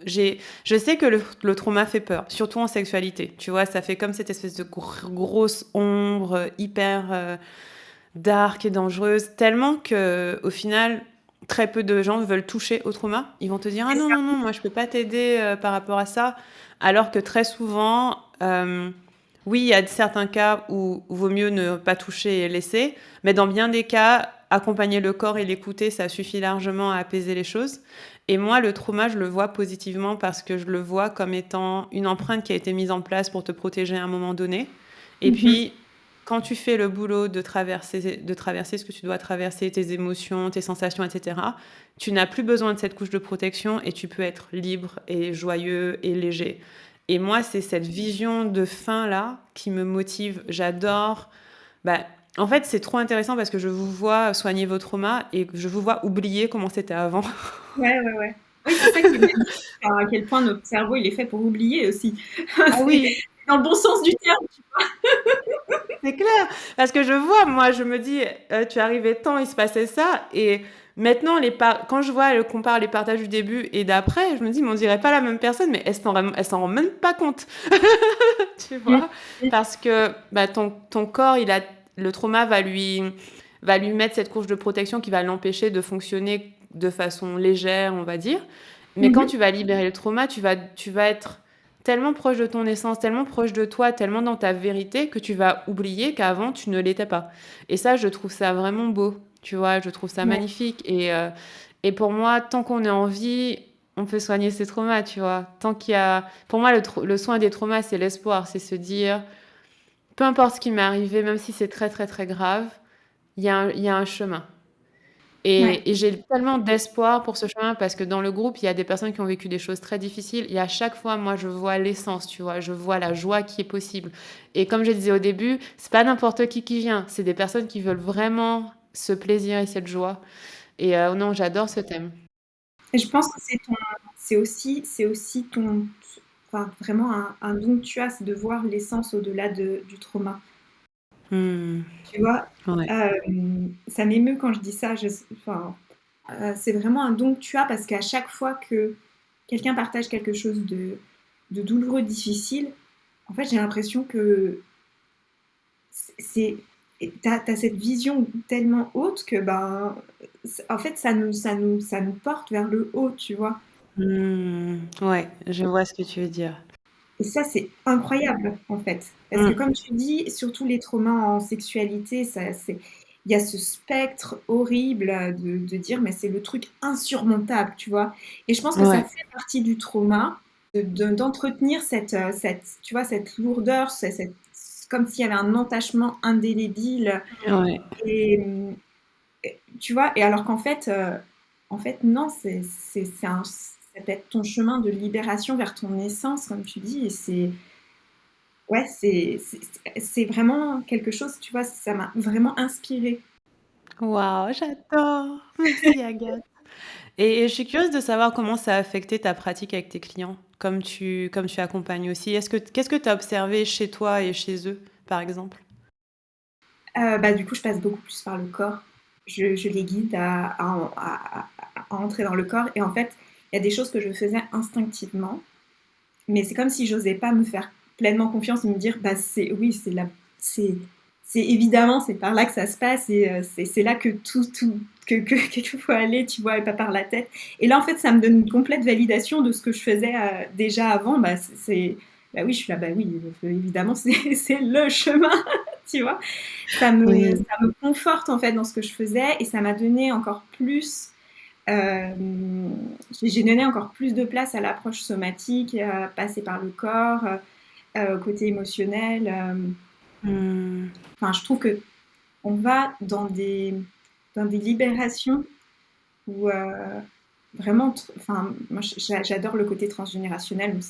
[SPEAKER 1] je sais que le trauma fait peur, surtout en sexualité. Tu vois, ça fait comme cette espèce de grosse ombre hyper dark et dangereuse, tellement que au final, très peu de gens veulent toucher au trauma. Ils vont te dire ah
[SPEAKER 2] C'est
[SPEAKER 1] non
[SPEAKER 2] ça.
[SPEAKER 1] non non, moi je peux pas t'aider par rapport à ça, alors que très souvent, oui, il y a certains cas où vaut mieux ne pas toucher et laisser, mais dans bien des cas, accompagner le corps et l'écouter, ça suffit largement à apaiser les choses. Et moi, le trauma, je le vois positivement parce que je le vois comme étant une empreinte qui a été mise en place pour te protéger à un moment donné. Et
[SPEAKER 2] Mhm.
[SPEAKER 1] puis, quand tu fais le boulot de traverser ce que tu dois traverser, tes émotions, tes sensations, etc., tu n'as plus besoin de cette couche de protection et tu peux être libre et joyeux et léger. Et moi, c'est cette vision de fin-là qui me motive. J'adore. Bah, en fait, c'est trop intéressant parce que je vous vois soigner vos traumas et que je vous vois oublier comment c'était avant.
[SPEAKER 2] Ouais, ouais, ouais. Oui, c'est ça qui est magnifique, à quel point notre cerveau, il est fait pour oublier aussi.
[SPEAKER 1] Ah
[SPEAKER 2] C'est
[SPEAKER 1] oui,
[SPEAKER 2] dans le bon sens du terme.
[SPEAKER 1] c'est clair, parce que je vois, moi, je me dis, tu arrivais tant, il se passait ça, et maintenant, quand je vois, elle compare les partages du début et d'après, je me dis, mais on dirait pas la même personne, mais elle s'en rend même pas compte, tu
[SPEAKER 2] Mm.
[SPEAKER 1] vois,
[SPEAKER 2] Mm.
[SPEAKER 1] parce que bah, ton corps, le trauma va lui mettre cette couche de protection qui va l'empêcher de fonctionner de façon légère, on va dire. Mais quand
[SPEAKER 2] Mhm.
[SPEAKER 1] tu vas libérer le trauma, tu vas être tellement proche de ton essence, tellement proche de toi, tellement dans ta vérité que tu vas oublier qu'avant tu ne l'étais pas. Et ça, je trouve ça vraiment beau, tu vois, je trouve ça
[SPEAKER 2] Ouais.
[SPEAKER 1] magnifique. Et pour moi, tant qu'on est en vie, on peut soigner ses traumas, tu vois. Tant qu'il y a... Pour moi, le soin des traumas, c'est l'espoir, c'est se dire, peu importe ce qui m'est arrivé, même si c'est très très très grave, il y a un chemin.
[SPEAKER 2] Ouais.
[SPEAKER 1] Et j'ai tellement d'espoir pour ce chemin parce que dans le groupe, il y a des personnes qui ont vécu des choses très difficiles. Et à chaque fois, moi, je vois l'essence, tu vois, je vois la joie qui est possible. Et comme je disais au début, c'est pas n'importe qui vient, c'est des personnes qui veulent vraiment ce plaisir et cette joie. Et non, j'adore ce thème.
[SPEAKER 2] Et je pense que c'est aussi ton, enfin, vraiment un don que tu as, c'est de voir l'essence au-delà du trauma.
[SPEAKER 1] Hmm,
[SPEAKER 2] Tu vois,
[SPEAKER 1] ouais.
[SPEAKER 2] ça m'émeut quand je dis ça. Enfin, c'est vraiment un don que tu as parce qu'à chaque fois que quelqu'un partage quelque chose de douloureux, difficile, en fait, j'ai l'impression que c'est, t'as cette vision tellement haute que, ben, en fait, ça nous porte vers le haut, tu vois.
[SPEAKER 1] Ouais, je vois ce que tu veux dire.
[SPEAKER 2] Et ça, c'est incroyable, en fait. Parce que
[SPEAKER 1] Hmm,
[SPEAKER 2] comme tu dis, surtout les traumas en sexualité, il y a ce spectre horrible de dire, mais c'est le truc insurmontable, tu vois. Et je pense que ça
[SPEAKER 1] ouais,
[SPEAKER 2] fait partie du trauma d'entretenir tu vois, cette lourdeur, comme s'il y avait un attachement indélébile.
[SPEAKER 1] ouais.
[SPEAKER 2] Et, tu vois, et alors en fait, non, ça peut être ton chemin de libération vers ton essence, comme tu dis, et ouais, c'est vraiment quelque chose, tu vois, ça m'a vraiment inspirée.
[SPEAKER 1] Waouh, j'adore. Merci, Agathe. Et je suis curieuse de savoir comment ça a affecté ta pratique avec tes clients, comme tu accompagnes aussi. Qu'est-ce que tu as observé chez toi et chez eux, par exemple?
[SPEAKER 2] Bah, du coup, je passe beaucoup plus par le corps. Je les guide à entrer dans le corps. Et en fait, il y a des choses que je faisais instinctivement, mais c'est comme si j'osais pas me faire pleinement confiance et me dire, bah, oui, c'est, c'est évidemment, c'est par là que ça se passe et c'est là que qu'il faut aller, tu vois, et pas par la tête. Et là, en fait, ça me donne une complète validation de ce que je faisais déjà avant. Bah, bah oui, je suis là, bah oui, évidemment, c'est le chemin, tu vois.
[SPEAKER 1] Oui.
[SPEAKER 2] Ça me conforte en fait dans ce que je faisais et ça m'a donné encore plus euh, j'ai donné encore plus de place à l'approche somatique, à passer par le corps, au côté émotionnel.
[SPEAKER 1] Hmm.
[SPEAKER 2] Enfin, je trouve que on va dans des libérations où vraiment, enfin, moi j'adore le côté transgénérationnel, donc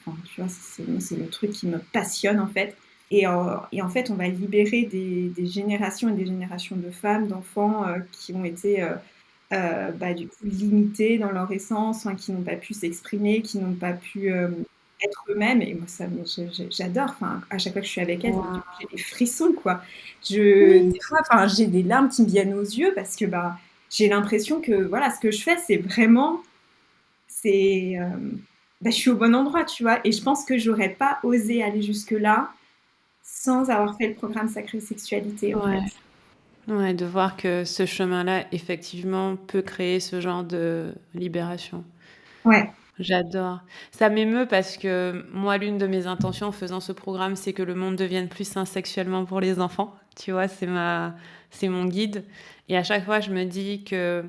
[SPEAKER 2] enfin, tu vois, c'est le truc qui me passionne en fait. Et en fait, on va libérer des générations et des générations de femmes, d'enfants qui ont été bah, du coup limités dans leur essence, enfin, qui n'ont pas pu s'exprimer, qui n'ont pas pu être eux-mêmes. Et moi, ça, mais j'adore. Enfin, à chaque fois que je suis avec elles,
[SPEAKER 1] Waouh.
[SPEAKER 2] j'ai des frissons, quoi.
[SPEAKER 1] Oui.
[SPEAKER 2] Des fois, enfin, j'ai des larmes qui me viennent aux yeux parce que bah, j'ai l'impression que voilà, ce que je fais, c'est vraiment, c'est, bah, je suis au bon endroit, tu vois. Et je pense que j'aurais pas osé aller jusque-là sans avoir fait le programme Sacrée Sexualité, en fait.
[SPEAKER 1] Ouais. Ouais, de voir que ce chemin-là, effectivement, peut créer ce genre de libération.
[SPEAKER 2] Ouais.
[SPEAKER 1] J'adore. Ça m'émeut parce que moi, l'une de mes intentions en faisant ce programme, c'est que le monde devienne plus sain sexuellement pour les enfants. Tu vois, c'est mon guide. Et à chaque fois, je me dis que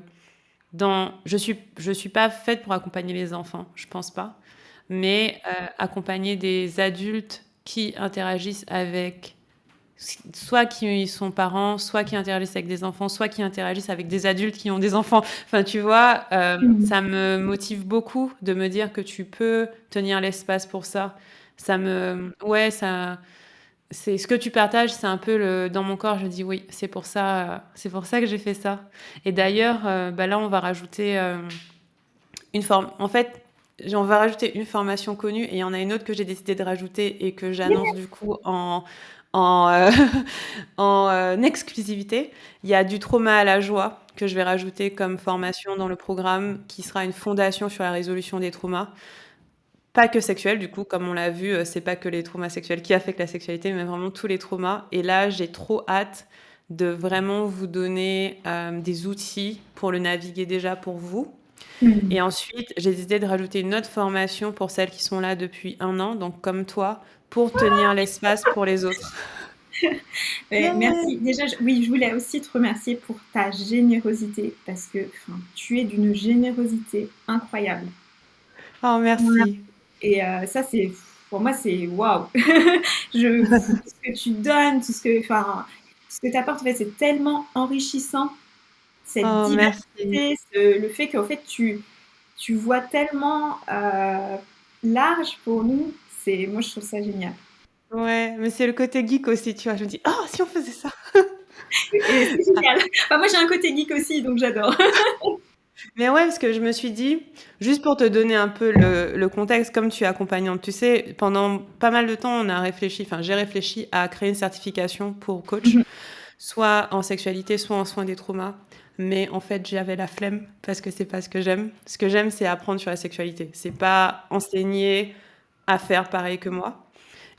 [SPEAKER 1] je suis pas faite pour accompagner les enfants, je pense pas, mais accompagner des adultes qui interagissent avec soit qui sont parents, soit qui interagissent avec des enfants, soit qui interagissent avec des adultes qui ont des enfants. Enfin, tu vois,
[SPEAKER 2] Mhm.
[SPEAKER 1] ça me motive beaucoup de me dire que tu peux tenir l'espace pour ça. Ouais, c'est ce que tu partages, c'est un peu dans mon corps. Je dis oui, c'est pour ça que j'ai fait ça. Et d'ailleurs, bah là, on va rajouter une forme. En fait, on va rajouter une formation connue et il y en a une autre que j'ai décidé de rajouter et que j'annonce du coup en, en exclusivité. Il y a du trauma à la joie que je vais rajouter comme formation dans le programme qui sera une fondation sur la résolution des traumas. Pas que sexuels, du coup, comme on l'a vu, c'est pas que les traumas sexuels qui affectent la sexualité, mais vraiment tous les traumas. Et là, j'ai trop hâte de vraiment vous donner des outils pour le naviguer déjà pour vous. Et
[SPEAKER 2] Mhm.
[SPEAKER 1] ensuite, j'ai décidé de rajouter une autre formation pour celles qui sont là depuis 1 an, donc comme toi, pour tenir l'espace pour les autres. Yeah.
[SPEAKER 2] Merci. Déjà, oui, je voulais aussi te remercier pour ta générosité parce que enfin, tu es d'une générosité incroyable.
[SPEAKER 1] Oh,
[SPEAKER 2] Voilà.
[SPEAKER 1] merci.
[SPEAKER 2] Et ça, c'est pour moi, c'est waouh. Tout ce que tu donnes, enfin, tout ce que tu apportes, en fait, c'est tellement enrichissant cette
[SPEAKER 1] Oh, merci.
[SPEAKER 2] diversité, le fait qu'en fait tu vois tellement large pour nous. Moi, je trouve ça génial.
[SPEAKER 1] Ouais, mais c'est le côté geek aussi, tu vois. Je me dis, oh, si on faisait ça.
[SPEAKER 2] Et c'est génial. Enfin, moi, j'ai un côté geek aussi, donc j'adore.
[SPEAKER 1] Mais ouais, parce que je me suis dit, juste pour te donner un peu le contexte, comme tu es accompagnante, tu sais, pendant pas mal de temps, on a réfléchi, enfin, j'ai réfléchi à créer une certification pour coach,
[SPEAKER 2] Mhm.
[SPEAKER 1] soit en sexualité, soit en soins des traumas. Mais en fait, j'avais la flemme parce que c'est pas ce que j'aime. Ce que j'aime, c'est apprendre sur la sexualité. C'est pas enseigner à faire pareil que moi.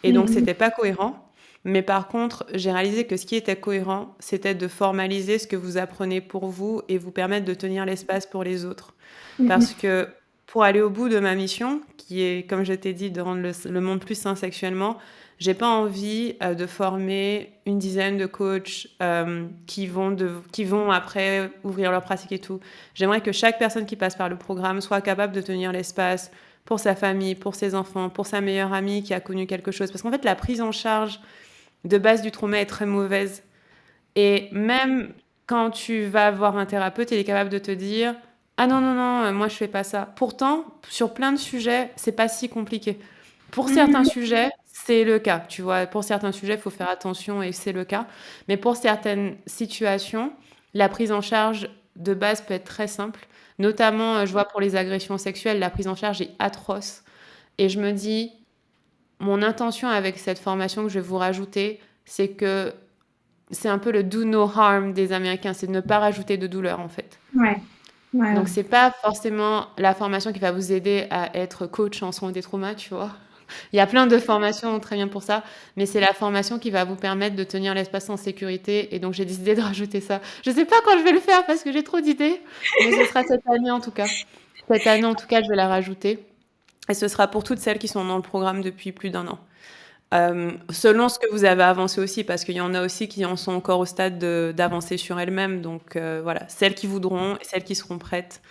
[SPEAKER 1] Et donc,
[SPEAKER 2] Mhm.
[SPEAKER 1] c'était pas cohérent. Mais par contre, j'ai réalisé que ce qui était cohérent, c'était de formaliser ce que vous apprenez pour vous et vous permettre de tenir l'espace pour les autres. Parce
[SPEAKER 2] Mhm.
[SPEAKER 1] que pour aller au bout de ma mission, qui est, comme je t'ai dit, de rendre le monde plus sain sexuellement, j'ai pas envie de former une dizaine de coachs qui vont après ouvrir leur pratique et tout. J'aimerais que chaque personne qui passe par le programme soit capable de tenir l'espace pour sa famille, pour ses enfants, pour sa meilleure amie qui a connu quelque chose. Parce qu'en fait, la prise en charge de base du trauma est très mauvaise. Et même quand tu vas voir un thérapeute, il est capable de te dire ah non, non, non, moi je fais pas ça. Pourtant, sur plein de sujets, c'est pas si compliqué. Pour certains
[SPEAKER 2] Mhm.
[SPEAKER 1] sujets, c'est le cas. Tu vois, pour certains sujets, il faut faire attention et c'est le cas. Mais pour certaines situations, la prise en charge de base peut être très simple. Notamment, je vois pour les agressions sexuelles, la prise en charge est atroce. Et je me dis, mon intention avec cette formation que je vais vous rajouter, c'est que c'est un peu le do no harm des Américains, c'est de ne pas rajouter de douleur en fait.
[SPEAKER 2] Ouais, ouais,
[SPEAKER 1] Donc
[SPEAKER 2] ouais.
[SPEAKER 1] c'est pas forcément la formation qui va vous aider à être coach en soins des traumas, tu vois. Il y a plein de formations très bien pour ça, mais c'est la formation qui va vous permettre de tenir l'espace en sécurité et donc j'ai décidé de rajouter ça. Je sais pas quand je vais le faire parce que j'ai trop d'idées, mais ce sera cette année en tout cas. Cette année en tout cas, je vais la rajouter et ce sera pour toutes celles qui sont dans le programme depuis plus d'1 an. Selon ce que vous avez avancé aussi, parce qu'il y en a aussi qui en sont encore au stade d'avancer sur elles-mêmes. Donc voilà, celles qui voudront et celles qui seront prêtes,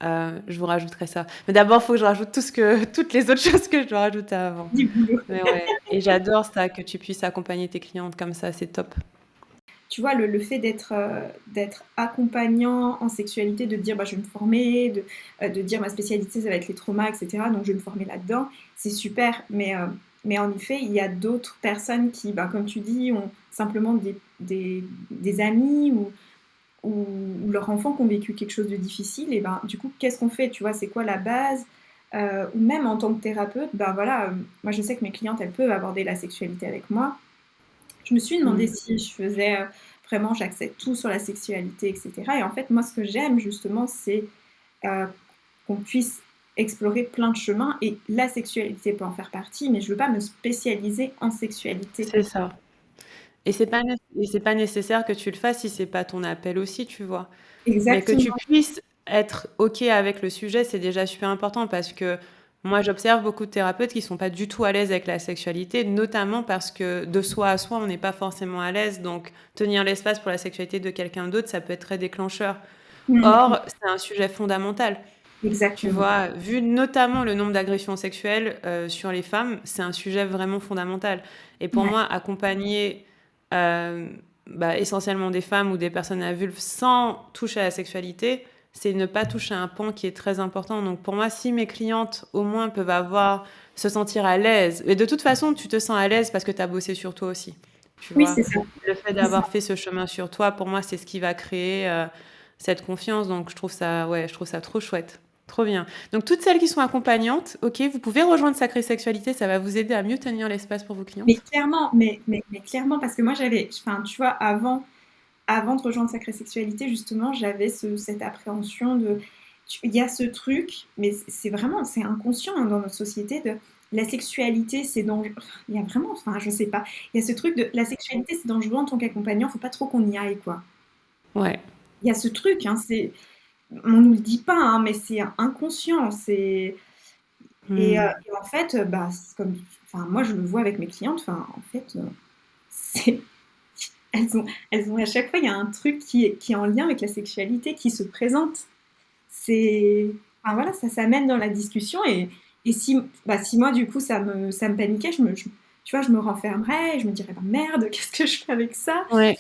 [SPEAKER 1] je vous rajouterai ça. Mais d'abord, il faut que je rajoute toutes les autres choses que je dois rajouter avant.
[SPEAKER 2] Du boulot.
[SPEAKER 1] Mais ouais, et j'adore ça, que tu puisses accompagner tes clientes comme ça, c'est top.
[SPEAKER 2] Tu vois, le fait d'être accompagnant en sexualité, de dire bah, je vais me former, de dire ma spécialité ça va être les traumas, etc. Donc je vais me former là-dedans, c'est super. Mais en effet, il y a d'autres personnes qui, bah, comme tu dis, ont simplement des amis ou leurs enfants qui ont vécu quelque chose de difficile, et ben, du coup, qu'est-ce qu'on fait, tu vois? C'est quoi la base? Ou même en tant que thérapeute, ben voilà, moi je sais que mes clientes, elles peuvent aborder la sexualité avec moi. Je me suis demandé
[SPEAKER 1] Mmh.
[SPEAKER 2] si je faisais, vraiment j'axais tout sur la sexualité et cetera, et en fait, moi, ce que j'aime justement, c'est, heu, qu'on puisse explorer plein de chemins, et la sexualité peut en faire partie, mais je veux pas me spécialiser en sexualité.
[SPEAKER 1] C'est ça. Et c'est pas nécessaire que tu le fasses si c'est pas ton appel aussi, tu vois? Mais que tu
[SPEAKER 2] Exactement.
[SPEAKER 1] puisses être OK avec le sujet, c'est déjà super important parce que moi, j'observe beaucoup de thérapeutes qui sont pas du tout à l'aise avec la sexualité, notamment parce que de soi à soi, on n'est pas forcément à l'aise. Donc, tenir l'espace pour la sexualité de quelqu'un d'autre, ça peut être très déclencheur.
[SPEAKER 2] Mmh mh.
[SPEAKER 1] Or, c'est un sujet fondamental. Tu
[SPEAKER 2] Exactement.
[SPEAKER 1] vois, vu notamment le nombre d'agressions sexuelles sur les femmes, c'est un sujet vraiment fondamental. Et pour
[SPEAKER 2] Ouais.
[SPEAKER 1] moi, accompagner euh, essentiellement des femmes ou des personnes à vulve sans toucher à la sexualité, c'est ne pas toucher à un pan qui est très important. Donc pour moi, si mes clientes au moins peuvent se sentir à l'aise, et de toute façon, tu te sens à l'aise parce que tu as bossé sur toi aussi. Tu
[SPEAKER 2] Oui,
[SPEAKER 1] vois,
[SPEAKER 2] c'est ça,
[SPEAKER 1] le fait
[SPEAKER 2] c'est ça.
[SPEAKER 1] d'avoir fait ce chemin sur toi, pour moi, c'est ce qui va créer cette confiance. Donc je trouve ça trop chouette. Trop bien. Donc, toutes celles qui sont accompagnantes, ok, vous pouvez rejoindre Sacrée Sexualité, ça va vous aider à mieux tenir l'espace pour vos
[SPEAKER 2] Mais
[SPEAKER 1] clientes.
[SPEAKER 2] clairement, mais clairement, parce que moi j'avais, enfin, tu vois, avant de rejoindre Sacrée Sexualité, justement, j'avais cette appréhension de, il y a ce truc, mais c'est vraiment, c'est inconscient, hein, dans notre société, de la sexualité, c'est dangereux. Il y a vraiment, enfin, je sais pas, il y a ce truc de la sexualité, c'est dangereux en tant qu'accompagnant, faut pas trop qu'on y aille, quoi.
[SPEAKER 1] Ouais.
[SPEAKER 2] Il y a ce truc, hein, on nous le dit pas, hein, mais c'est inconscient,
[SPEAKER 1] Hmm.
[SPEAKER 2] et en fait, bah, c'est comme, enfin, moi je le vois avec mes clientes, enfin, en fait, c'est, elles ont à chaque fois, il y a un truc qui est en lien avec la sexualité qui se présente. C'est, enfin voilà, ça s'amène dans la discussion, et si, bah, si moi du coup ça me paniquait, tu vois, je me renfermerais, et je me dirais, bah, merde, qu'est-ce que je fais avec ça?
[SPEAKER 1] Ouais.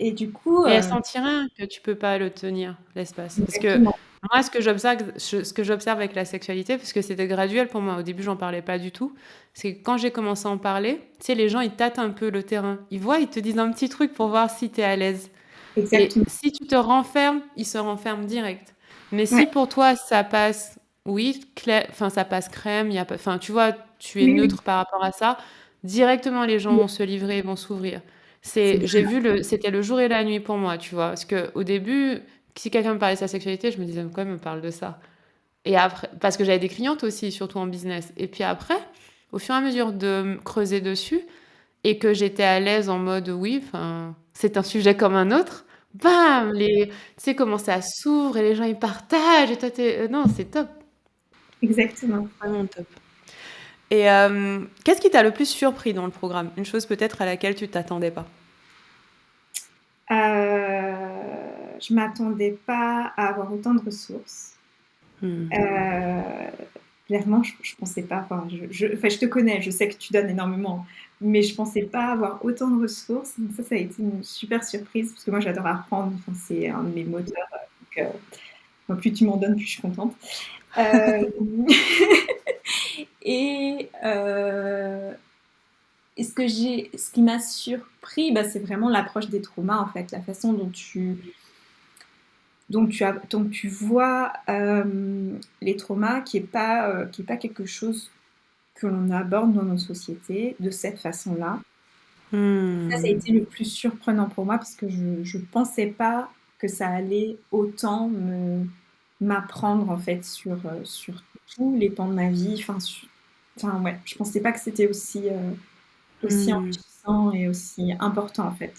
[SPEAKER 2] Et du coup,
[SPEAKER 1] Et elle sentira que tu peux pas le tenir, l'espace. Parce que
[SPEAKER 2] exactement.
[SPEAKER 1] moi, ce que j'observe avec la sexualité, parce que c'était graduel pour moi, au début, j'en parlais pas du tout, c'est que quand j'ai commencé à en parler, tu sais, les gens, ils tâtent un peu le terrain. Ils voient, ils te disent un petit truc pour voir si tu es à l'aise. Et
[SPEAKER 2] Exactement.
[SPEAKER 1] si tu te renfermes, ils se renferment direct. Mais si
[SPEAKER 2] Ouais.
[SPEAKER 1] pour toi, ça passe, oui, enfin, ça passe crème, y a pas, enfin, tu vois, tu es
[SPEAKER 2] Oui, oui,
[SPEAKER 1] neutre par rapport à ça, directement, les gens
[SPEAKER 2] oui,
[SPEAKER 1] vont se livrer et vont s'ouvrir.
[SPEAKER 2] c'est
[SPEAKER 1] J'ai
[SPEAKER 2] vrai.
[SPEAKER 1] vu c'était le jour et la nuit pour moi, tu vois. Parce que au début, si quelqu'un me parlait de sa sexualité, je me disais, pourquoi il me parle de ça? Et après, parce que j'avais des clientes aussi, surtout en business. Et puis après, au fur et à mesure de me creuser dessus, et que j'étais à l'aise en mode, oui, enfin, c'est un sujet comme un autre, bam, tu sais, comment ça s'ouvre et les gens ils partagent, et toi, non, c'est top,
[SPEAKER 2] Exactement.
[SPEAKER 1] vraiment top. Et qu'est-ce qui t'a le plus surpris dans le programme? Une chose peut-être à laquelle tu t'attendais pas.
[SPEAKER 2] Je m'attendais pas à avoir autant de ressources.
[SPEAKER 1] Hmm.
[SPEAKER 2] Euh, Clairement, je pensais pas. Enfin, enfin, je te connais, je sais que tu donnes énormément, mais je pensais pas avoir autant de ressources. Donc ça a été une super surprise, parce que moi, j'adore apprendre. Enfin, c'est un de mes moteurs. Donc, plus tu m'en donnes, plus je suis contente. Euh, et, ce qui m'a surpris, bah, c'est vraiment l'approche des traumas, en fait, la façon dont tu vois, les traumas, qui est pas quelque chose que l'on aborde dans nos sociétés de cette façon-là. Ça a
[SPEAKER 1] Hmm.
[SPEAKER 2] été le plus surprenant pour moi, parce que je pensais pas que ça allait autant m'apprendre, en fait, sur tous les pans de ma vie. Enfin ouais, je pensais pas que c'était aussi
[SPEAKER 1] Hmm.
[SPEAKER 2] enrichissant et aussi important, en fait.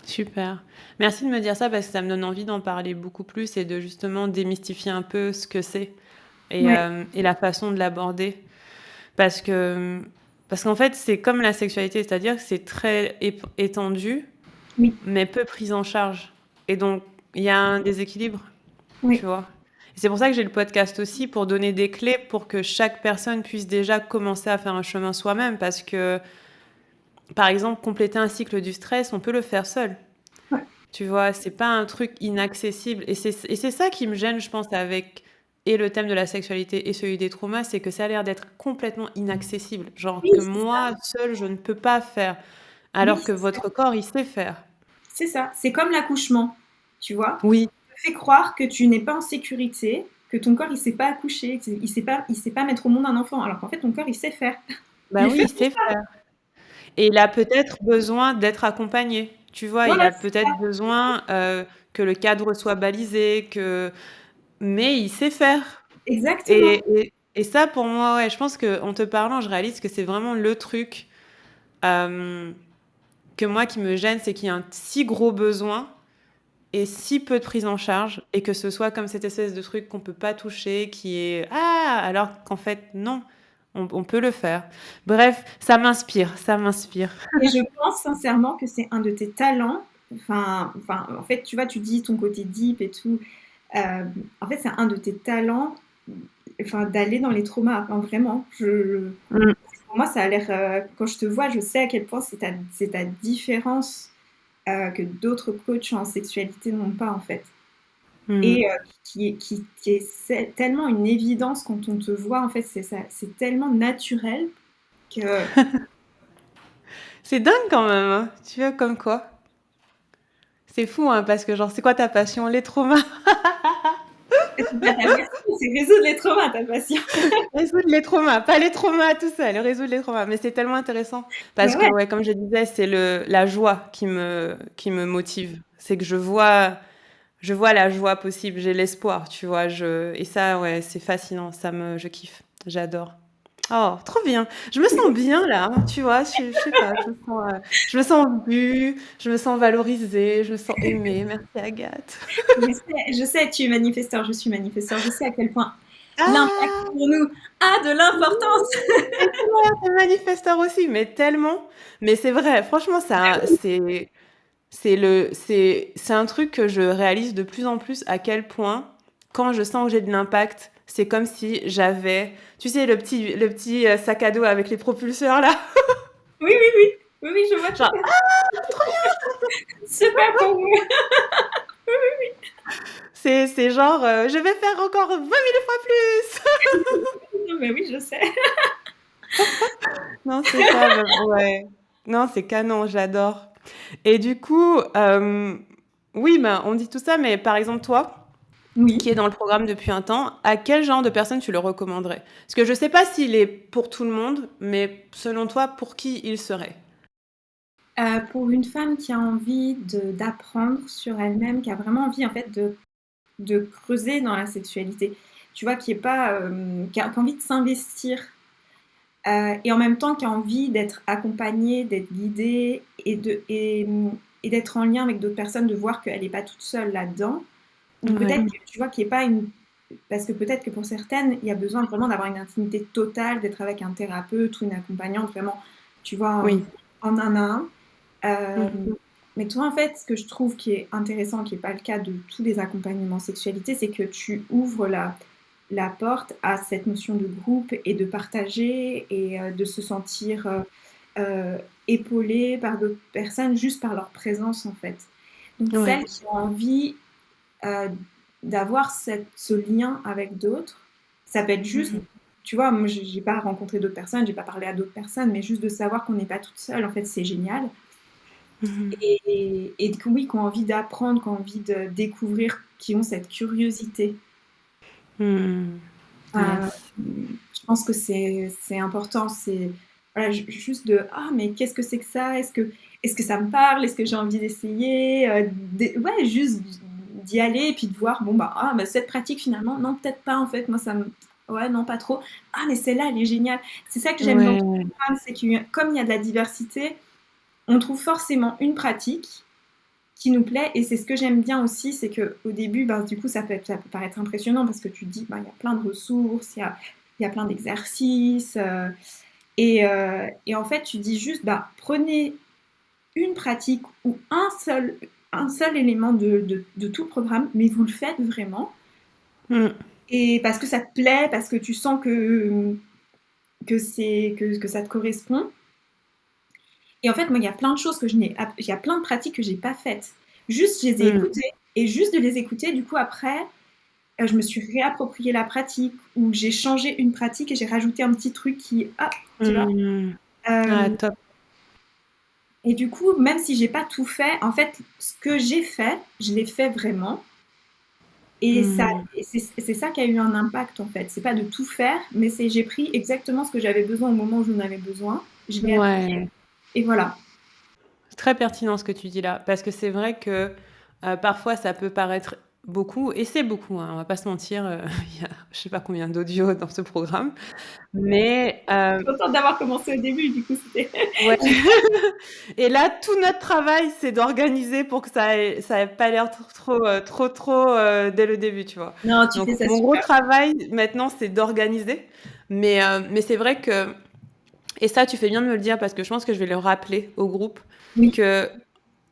[SPEAKER 1] Super. Merci de me dire ça parce que ça me donne envie d'en parler beaucoup plus et de justement démystifier un peu ce que c'est
[SPEAKER 2] Ouais,
[SPEAKER 1] et la façon de l'aborder. Parce que, parce qu'en fait, c'est comme la sexualité, c'est-à-dire que c'est très étendu,
[SPEAKER 2] oui,
[SPEAKER 1] mais peu pris en charge. Et donc, il y a un déséquilibre, tu
[SPEAKER 2] oui,
[SPEAKER 1] vois. Et c'est pour ça que j'ai le podcast aussi, pour donner des clés pour que chaque personne puisse déjà commencer à faire un chemin soi-même. Parce que, par exemple, compléter un cycle du stress, on peut le faire seul.
[SPEAKER 2] ouais.
[SPEAKER 1] Tu vois, c'est pas un truc inaccessible. Et c'est ça qui me gêne, je pense, avec et le thème de la sexualité et celui des traumas, c'est que ça a l'air d'être complètement inaccessible. Genre
[SPEAKER 2] Oui,
[SPEAKER 1] que
[SPEAKER 2] c'est ça.
[SPEAKER 1] moi, seule, je ne peux pas faire.
[SPEAKER 2] Oui,
[SPEAKER 1] Alors que
[SPEAKER 2] c'est ça.
[SPEAKER 1] votre corps, il sait faire.
[SPEAKER 2] C'est ça. C'est comme l'accouchement. tu vois?
[SPEAKER 1] Oui,
[SPEAKER 2] Te fait croire que tu n'es pas en sécurité, que ton corps, il sait pas accoucher, il sait pas mettre au monde un enfant, alors qu'en fait, ton corps, il sait faire.
[SPEAKER 1] bah
[SPEAKER 2] Il
[SPEAKER 1] oui,
[SPEAKER 2] fait
[SPEAKER 1] il sait faire et il a peut-être besoin d'être accompagné. Tu vois? Il
[SPEAKER 2] voilà,
[SPEAKER 1] a peut-être besoin, que le cadre soit balisé, que mais il sait faire
[SPEAKER 2] exactement.
[SPEAKER 1] et ça pour moi, ouais, je pense qu'en te parlant, je réalise que c'est vraiment le truc, hem, que moi qui me gêne, c'est qu'il y a un si gros besoin et si peu de prise en charge et que ce soit comme cette espèce de truc qu'on peut pas toucher, qui est ah alors qu'en fait non, on peut le faire. Bref, ça m'inspire, ça m'inspire.
[SPEAKER 2] Et je pense sincèrement que c'est un de tes talents. Enfin, en fait, tu vois, tu dis ton côté deep et tout. En fait, c'est un de tes talents, enfin, d'aller dans les traumas. Enfin, vraiment,
[SPEAKER 1] Mmh.
[SPEAKER 2] pour moi, ça a l'air. Quand je te vois, je sais à quel point c'est ta différence que d'autres coachs en sexualité n'ont pas, en fait.
[SPEAKER 1] Mmh.
[SPEAKER 2] Et qui est tellement une évidence quand on te voit. En fait, c'est tellement naturel que
[SPEAKER 1] C'est dingue quand même, hein, tu vois comme quoi. C'est fou, hein, parce que genre c'est quoi ta passion? Les traumas?
[SPEAKER 2] c'est pas ta passion, c'est résoudre les traumas, ta passion.
[SPEAKER 1] Résoudre les traumas, pas les traumas tout seul, résoudre les traumas. Mais c'est tellement intéressant
[SPEAKER 2] Mais
[SPEAKER 1] parce que
[SPEAKER 2] ouais,
[SPEAKER 1] ouais, comme je disais, c'est la joie qui me motive. C'est que je vois la joie possible, j'ai l'espoir, tu vois. Et ça, ouais, c'est fascinant, je kiffe, j'adore. Oh, trop bien. Je me sens bien là, hein, tu vois. Je sais pas, je me sens vue, je me sens valorisée, je me sens aimée. Merci Agathe.
[SPEAKER 2] je sais, tu es manifesteur, je suis manifesteur, je sais à quel point l'impact
[SPEAKER 1] Ah,
[SPEAKER 2] pour nous a de l'importance.
[SPEAKER 1] c'est clair, t'es manifesteur aussi, mais tellement. Mais c'est vrai, franchement, c'est un truc que je réalise de plus en plus à quel point, quand je sens que j'ai de l'impact, c'est comme si j'avais, tu sais, le petit sac à dos avec les propulseurs là.
[SPEAKER 2] Oui, oui, oui. Oui, oui, je vois tout
[SPEAKER 1] Genre,
[SPEAKER 2] à fait. Super pour vous.
[SPEAKER 1] c'est genre, je vais faire encore 20 000 fois plus.
[SPEAKER 2] Non, mais oui, je sais.
[SPEAKER 1] Non, c'est ça, ouais. Non, c'est canon, j'adore. Et du coup, oui, ben, on dit tout ça, mais par exemple, toi,
[SPEAKER 2] Oui.
[SPEAKER 1] qui est dans le programme depuis un temps, à quel genre de personne tu le recommanderais? Parce que je sais pas s'il est pour tout le monde, mais selon toi, pour qui il serait?
[SPEAKER 2] Pour une femme qui a envie d'apprendre sur elle-même, qui a vraiment envie en fait de creuser dans la sexualité, tu vois, qui est pas, qui a envie de s'investir et en même temps qui a envie d'être accompagnée, d'être guidée et d'être en lien avec d'autres personnes, de voir qu'elle n'est pas toute seule là-dedans. Ou
[SPEAKER 1] Ouais.
[SPEAKER 2] peut-être que tu vois qu'il n'y ait pas une... Parce que peut-être que pour certaines, il y a besoin vraiment d'avoir une intimité totale, d'être avec un thérapeute ou une accompagnante, vraiment, tu vois,
[SPEAKER 1] Oui.
[SPEAKER 2] en un à un.
[SPEAKER 1] Mhm.
[SPEAKER 2] Mais toi, en fait, ce que je trouve qui est intéressant, qui n'est pas le cas de tous les accompagnements sexualité, c'est que tu ouvres la porte à cette notion de groupe et de partager et de se sentir euh, épaulé par d'autres personnes juste par leur présence, en fait. Donc,
[SPEAKER 1] Ouais.
[SPEAKER 2] celles qui ont envie euh, d'avoir ce lien avec d'autres, ça peut être juste,
[SPEAKER 1] Mhm.
[SPEAKER 2] tu vois, moi, j'ai pas rencontré d'autres personnes, j'ai pas parlé à d'autres personnes, mais juste de savoir qu'on n'est pas toute seule, en fait, c'est génial.
[SPEAKER 1] Mhm.
[SPEAKER 2] Et que oui, qui ont envie d'apprendre, qui ont envie de découvrir, qui ont cette curiosité.
[SPEAKER 1] Mhm.
[SPEAKER 2] Euh,
[SPEAKER 1] Yes.
[SPEAKER 2] je pense que c'est important. C'est voilà, juste de ah, mais qu'est-ce que c'est que ça? Est-ce que ça me parle? Est-ce que j'ai envie d'essayer? Ouais, juste d'y aller et puis de voir, bon, bah, ah, bah, cette pratique finalement, non, peut-être pas en fait. Moi, ça me. Ouais, non, pas trop. Ah, mais celle-là, elle est géniale. C'est ça que j'aime dans ton
[SPEAKER 1] Ouais.
[SPEAKER 2] programme, c'est que comme il y a de la diversité, on trouve forcément une pratique qui nous plaît. Et c'est ce que j'aime bien aussi, c'est qu'au début, ben, du coup, ça peut paraître impressionnant parce que tu te dis, ben, il y a plein de ressources, il y a plein d'exercices. Et en fait, tu dis juste, ben, prenez une pratique ou un seul élément de tout le programme, mais vous le faites vraiment.
[SPEAKER 1] Mhm.
[SPEAKER 2] Et parce que ça te plaît, parce que tu sens que ça te correspond. Et en fait, moi, il y a plein de choses il y a plein de pratiques que j'ai pas faites. Juste, je les ai
[SPEAKER 1] Mhm.
[SPEAKER 2] écoutées. Et juste de les écouter, du coup, après, je me suis réapproprié la pratique ou j'ai changé une pratique et j'ai rajouté un petit truc qui, ah, tu vois.
[SPEAKER 1] Mhm. Ah,
[SPEAKER 2] Euh,
[SPEAKER 1] top.
[SPEAKER 2] Et du coup, même si j'ai pas tout fait, en fait, ce que j'ai fait, je l'ai fait vraiment. Et ça,
[SPEAKER 1] Hmm.
[SPEAKER 2] et c'est ça qui a eu un impact en fait. C'est pas de tout faire, mais c'est j'ai pris exactement ce que j'avais besoin au moment où j'en avais besoin. Je l'ai appliqué
[SPEAKER 1] Ouais.
[SPEAKER 2] et voilà.
[SPEAKER 1] C'est très pertinent ce que tu dis là, parce que c'est vrai que parfois ça peut paraître beaucoup, et c'est beaucoup, hein, on va pas se mentir, il y a je sais pas combien d'audios dans ce programme, mais
[SPEAKER 2] Je suis contente d'avoir commencé au début, du coup, c'était.
[SPEAKER 1] ouais. Et là, tout notre travail, c'est d'organiser pour que ça ait pas l'air trop dès le début, tu vois.
[SPEAKER 2] Non, tu
[SPEAKER 1] Donc
[SPEAKER 2] fais ça
[SPEAKER 1] mon gros
[SPEAKER 2] super.
[SPEAKER 1] travail maintenant, c'est d'organiser, mais c'est vrai que, et ça, tu fais bien de me le dire parce que je pense que je vais le rappeler au groupe,
[SPEAKER 2] Oui,
[SPEAKER 1] que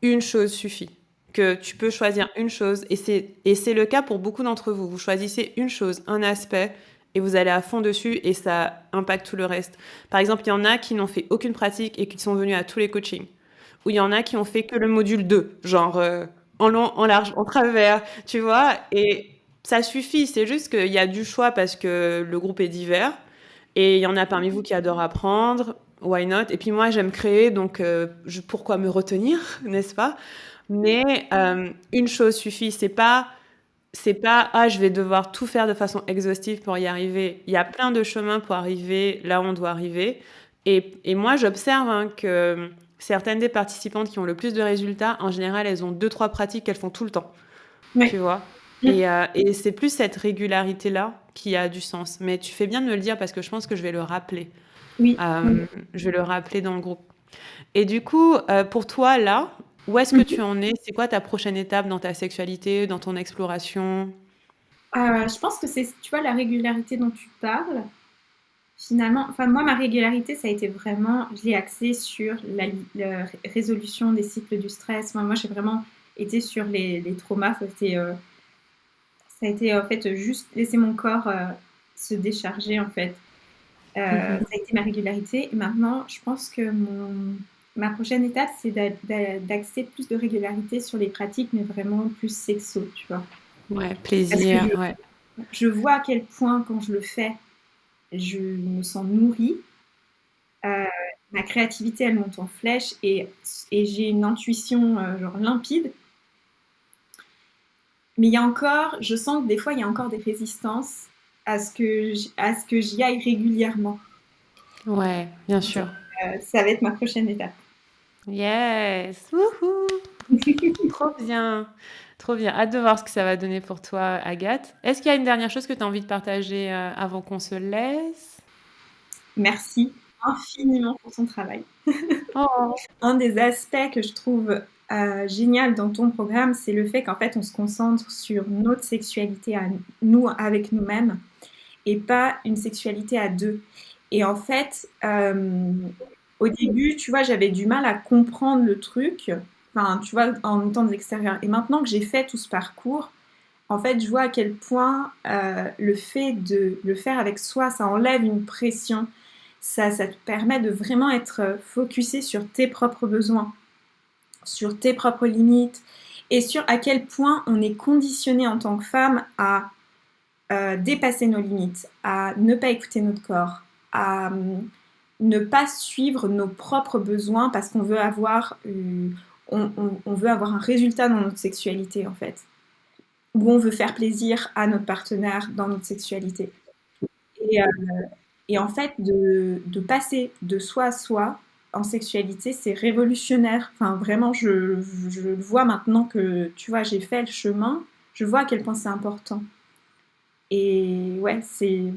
[SPEAKER 1] une chose suffit. Que tu peux choisir une chose, et c'est le cas pour beaucoup d'entre vous. Vous choisissez une chose, un aspect, et vous allez à fond dessus, et ça impacte tout le reste. Par exemple, il y en a qui n'ont fait aucune pratique et qui sont venus à tous les coachings. Ou il y en a qui ont fait que le module 2, genre en long, en large, en travers, tu vois. Et ça suffit, c'est juste qu'il y a du choix parce que le groupe est divers. Et il y en a parmi vous qui adorent apprendre, why not? Et puis moi, j'aime créer, donc pourquoi me retenir, n'est-ce pas? Mais une chose suffit, c'est pas ah je vais devoir tout faire de façon exhaustive pour y arriver. Il y a plein de chemins pour arriver là où on doit arriver. Et moi j'observe hein, que certaines des participantes qui ont le plus de résultats, en général, elles ont deux trois pratiques qu'elles font tout le temps,
[SPEAKER 2] oui.
[SPEAKER 1] tu vois.
[SPEAKER 2] Mm.
[SPEAKER 1] Et c'est plus cette régularité là qui a du sens. Mais tu fais bien de me le dire parce que je pense que je vais le rappeler.
[SPEAKER 2] Oui. Mm.
[SPEAKER 1] Je vais le rappeler dans le groupe. Et du coup, pour toi, là, où est-ce que tu
[SPEAKER 2] Mhm.
[SPEAKER 1] en es? C'est quoi ta prochaine étape dans ta sexualité, dans ton exploration?
[SPEAKER 2] Je pense que c'est, tu vois, la régularité dont tu parles. Finalement, enfin moi, ma régularité, ça a été vraiment, je l'ai axée sur la résolution des cycles du stress. Moi, j'ai vraiment été sur les traumas. Ça a été en fait juste laisser mon corps se décharger en fait. Ça
[SPEAKER 1] Mhm.
[SPEAKER 2] a été ma régularité. Et maintenant, je pense que ma prochaine étape, c'est d'axer plus de régularité sur les pratiques, mais vraiment plus sexo, tu vois.
[SPEAKER 1] Ouais,
[SPEAKER 2] Parce que
[SPEAKER 1] plaisir, ouais.
[SPEAKER 2] je vois à quel point, quand je le fais, je me sens nourrie. Euh, Ma créativité, elle monte en flèche et j'ai une intuition genre limpide. Mais il y a encore, je sens que des fois, il y a encore des résistances à ce que j'y aille régulièrement.
[SPEAKER 1] Ouais, bien
[SPEAKER 2] Donc,
[SPEAKER 1] sûr.
[SPEAKER 2] ça va être ma prochaine étape.
[SPEAKER 1] Yes! Wouhou! Trop bien! Trop bien. Hâte de voir ce que ça va donner pour toi, Agathe. Est-ce qu'il y a une dernière chose que tu as envie de partager avant qu'on se laisse?
[SPEAKER 2] Merci infiniment pour ton travail.
[SPEAKER 1] Oh!
[SPEAKER 2] Un des aspects que je trouve génial dans ton programme, c'est le fait qu'en fait, on se concentre sur notre sexualité à nous, avec nous-mêmes, et pas une sexualité à deux. Et en fait, au début, tu vois, j'avais du mal à comprendre le truc, enfin, tu vois, en étant de l'extérieur. Et maintenant que j'ai fait tout ce parcours, en fait, je vois à quel point le fait de le faire avec soi, ça enlève une pression. Ça te permet de vraiment être focusé sur tes propres besoins, sur tes propres limites et sur à quel point on est conditionné en tant que femme à dépasser nos limites, à ne pas écouter notre corps, à ne pas suivre nos propres besoins parce qu'on veut avoir, on veut avoir un résultat dans notre sexualité en fait, ou on veut faire plaisir à notre partenaire dans notre sexualité. Et, et en fait, de passer de soi à soi en sexualité, c'est révolutionnaire. Enfin, vraiment, je le vois maintenant que, tu vois, j'ai fait le chemin, je vois à quel point c'est important. Et ouais, c'est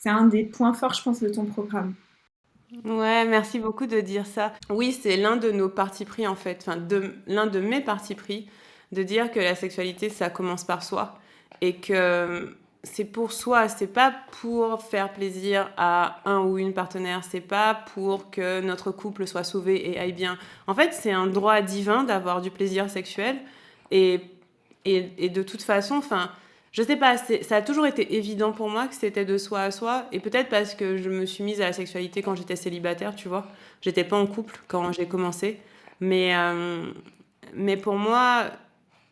[SPEAKER 2] un des points forts, je pense, de ton programme.
[SPEAKER 1] Ouais, merci beaucoup de dire ça. Oui, c'est l'un de nos partis pris en fait, enfin l'un de mes partis pris, de dire que la sexualité, ça commence par soi et que c'est pour soi, c'est pas pour faire plaisir à un ou une partenaire, c'est pas pour que notre couple soit sauvé et aille bien. En fait, c'est un droit divin d'avoir du plaisir sexuel et, et de toute façon, enfin, je sais pas, ça a toujours été évident pour moi que c'était de soi à soi, et peut-être parce que je me suis mise à la sexualité quand j'étais célibataire, tu vois. J'étais pas en couple quand j'ai commencé, mais pour moi,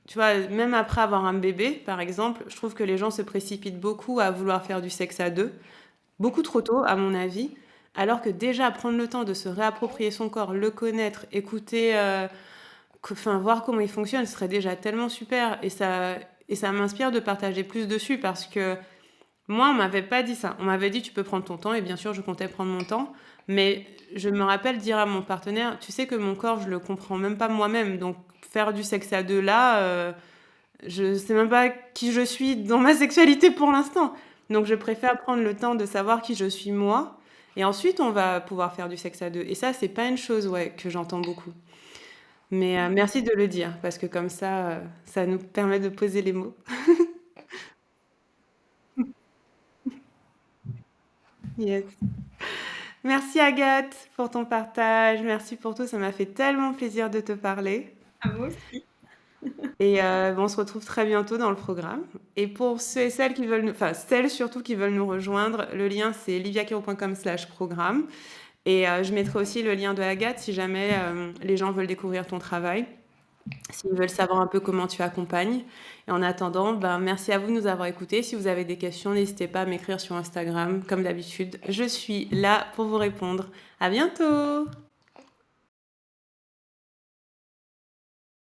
[SPEAKER 1] tu vois, même après avoir un bébé, par exemple, je trouve que les gens se précipitent beaucoup à vouloir faire du sexe à deux, beaucoup trop tôt, à mon avis. Alors que déjà, prendre le temps de se réapproprier son corps, le connaître, écouter, voir comment il fonctionne, ce serait déjà tellement super. Et ça m'inspire de partager plus dessus parce que moi, on m'avait pas dit ça. On m'avait dit, tu peux prendre ton temps. Et bien sûr, je comptais prendre mon temps. Mais je me rappelle dire à mon partenaire, tu sais que mon corps, je le comprends même pas moi-même. Donc, faire du sexe à deux là, je sais même pas qui je suis dans ma sexualité pour l'instant. Donc, je préfère prendre le temps de savoir qui je suis moi. Et ensuite, on va pouvoir faire du sexe à deux. Et ça, c'est pas une chose, ouais, que j'entends beaucoup. Mais merci de le dire, parce que comme ça nous permet de poser les mots. Yes. Merci Agathe pour ton partage, merci pour tout, ça m'a fait tellement plaisir de te parler.
[SPEAKER 2] À vous aussi.
[SPEAKER 1] Et on se retrouve très bientôt dans le programme. Et pour ceux et celles qui veulent, celles surtout qui veulent nous rejoindre, le lien c'est liviaquero.com/programme. Et je mettrai aussi le lien de Agathe si jamais les gens veulent découvrir ton travail, s'ils veulent savoir un peu comment tu accompagnes. Et en attendant, merci à vous de nous avoir écoutés. Si vous avez des questions, n'hésitez pas à m'écrire sur Instagram, comme d'habitude. Je suis là pour vous répondre. À bientôt!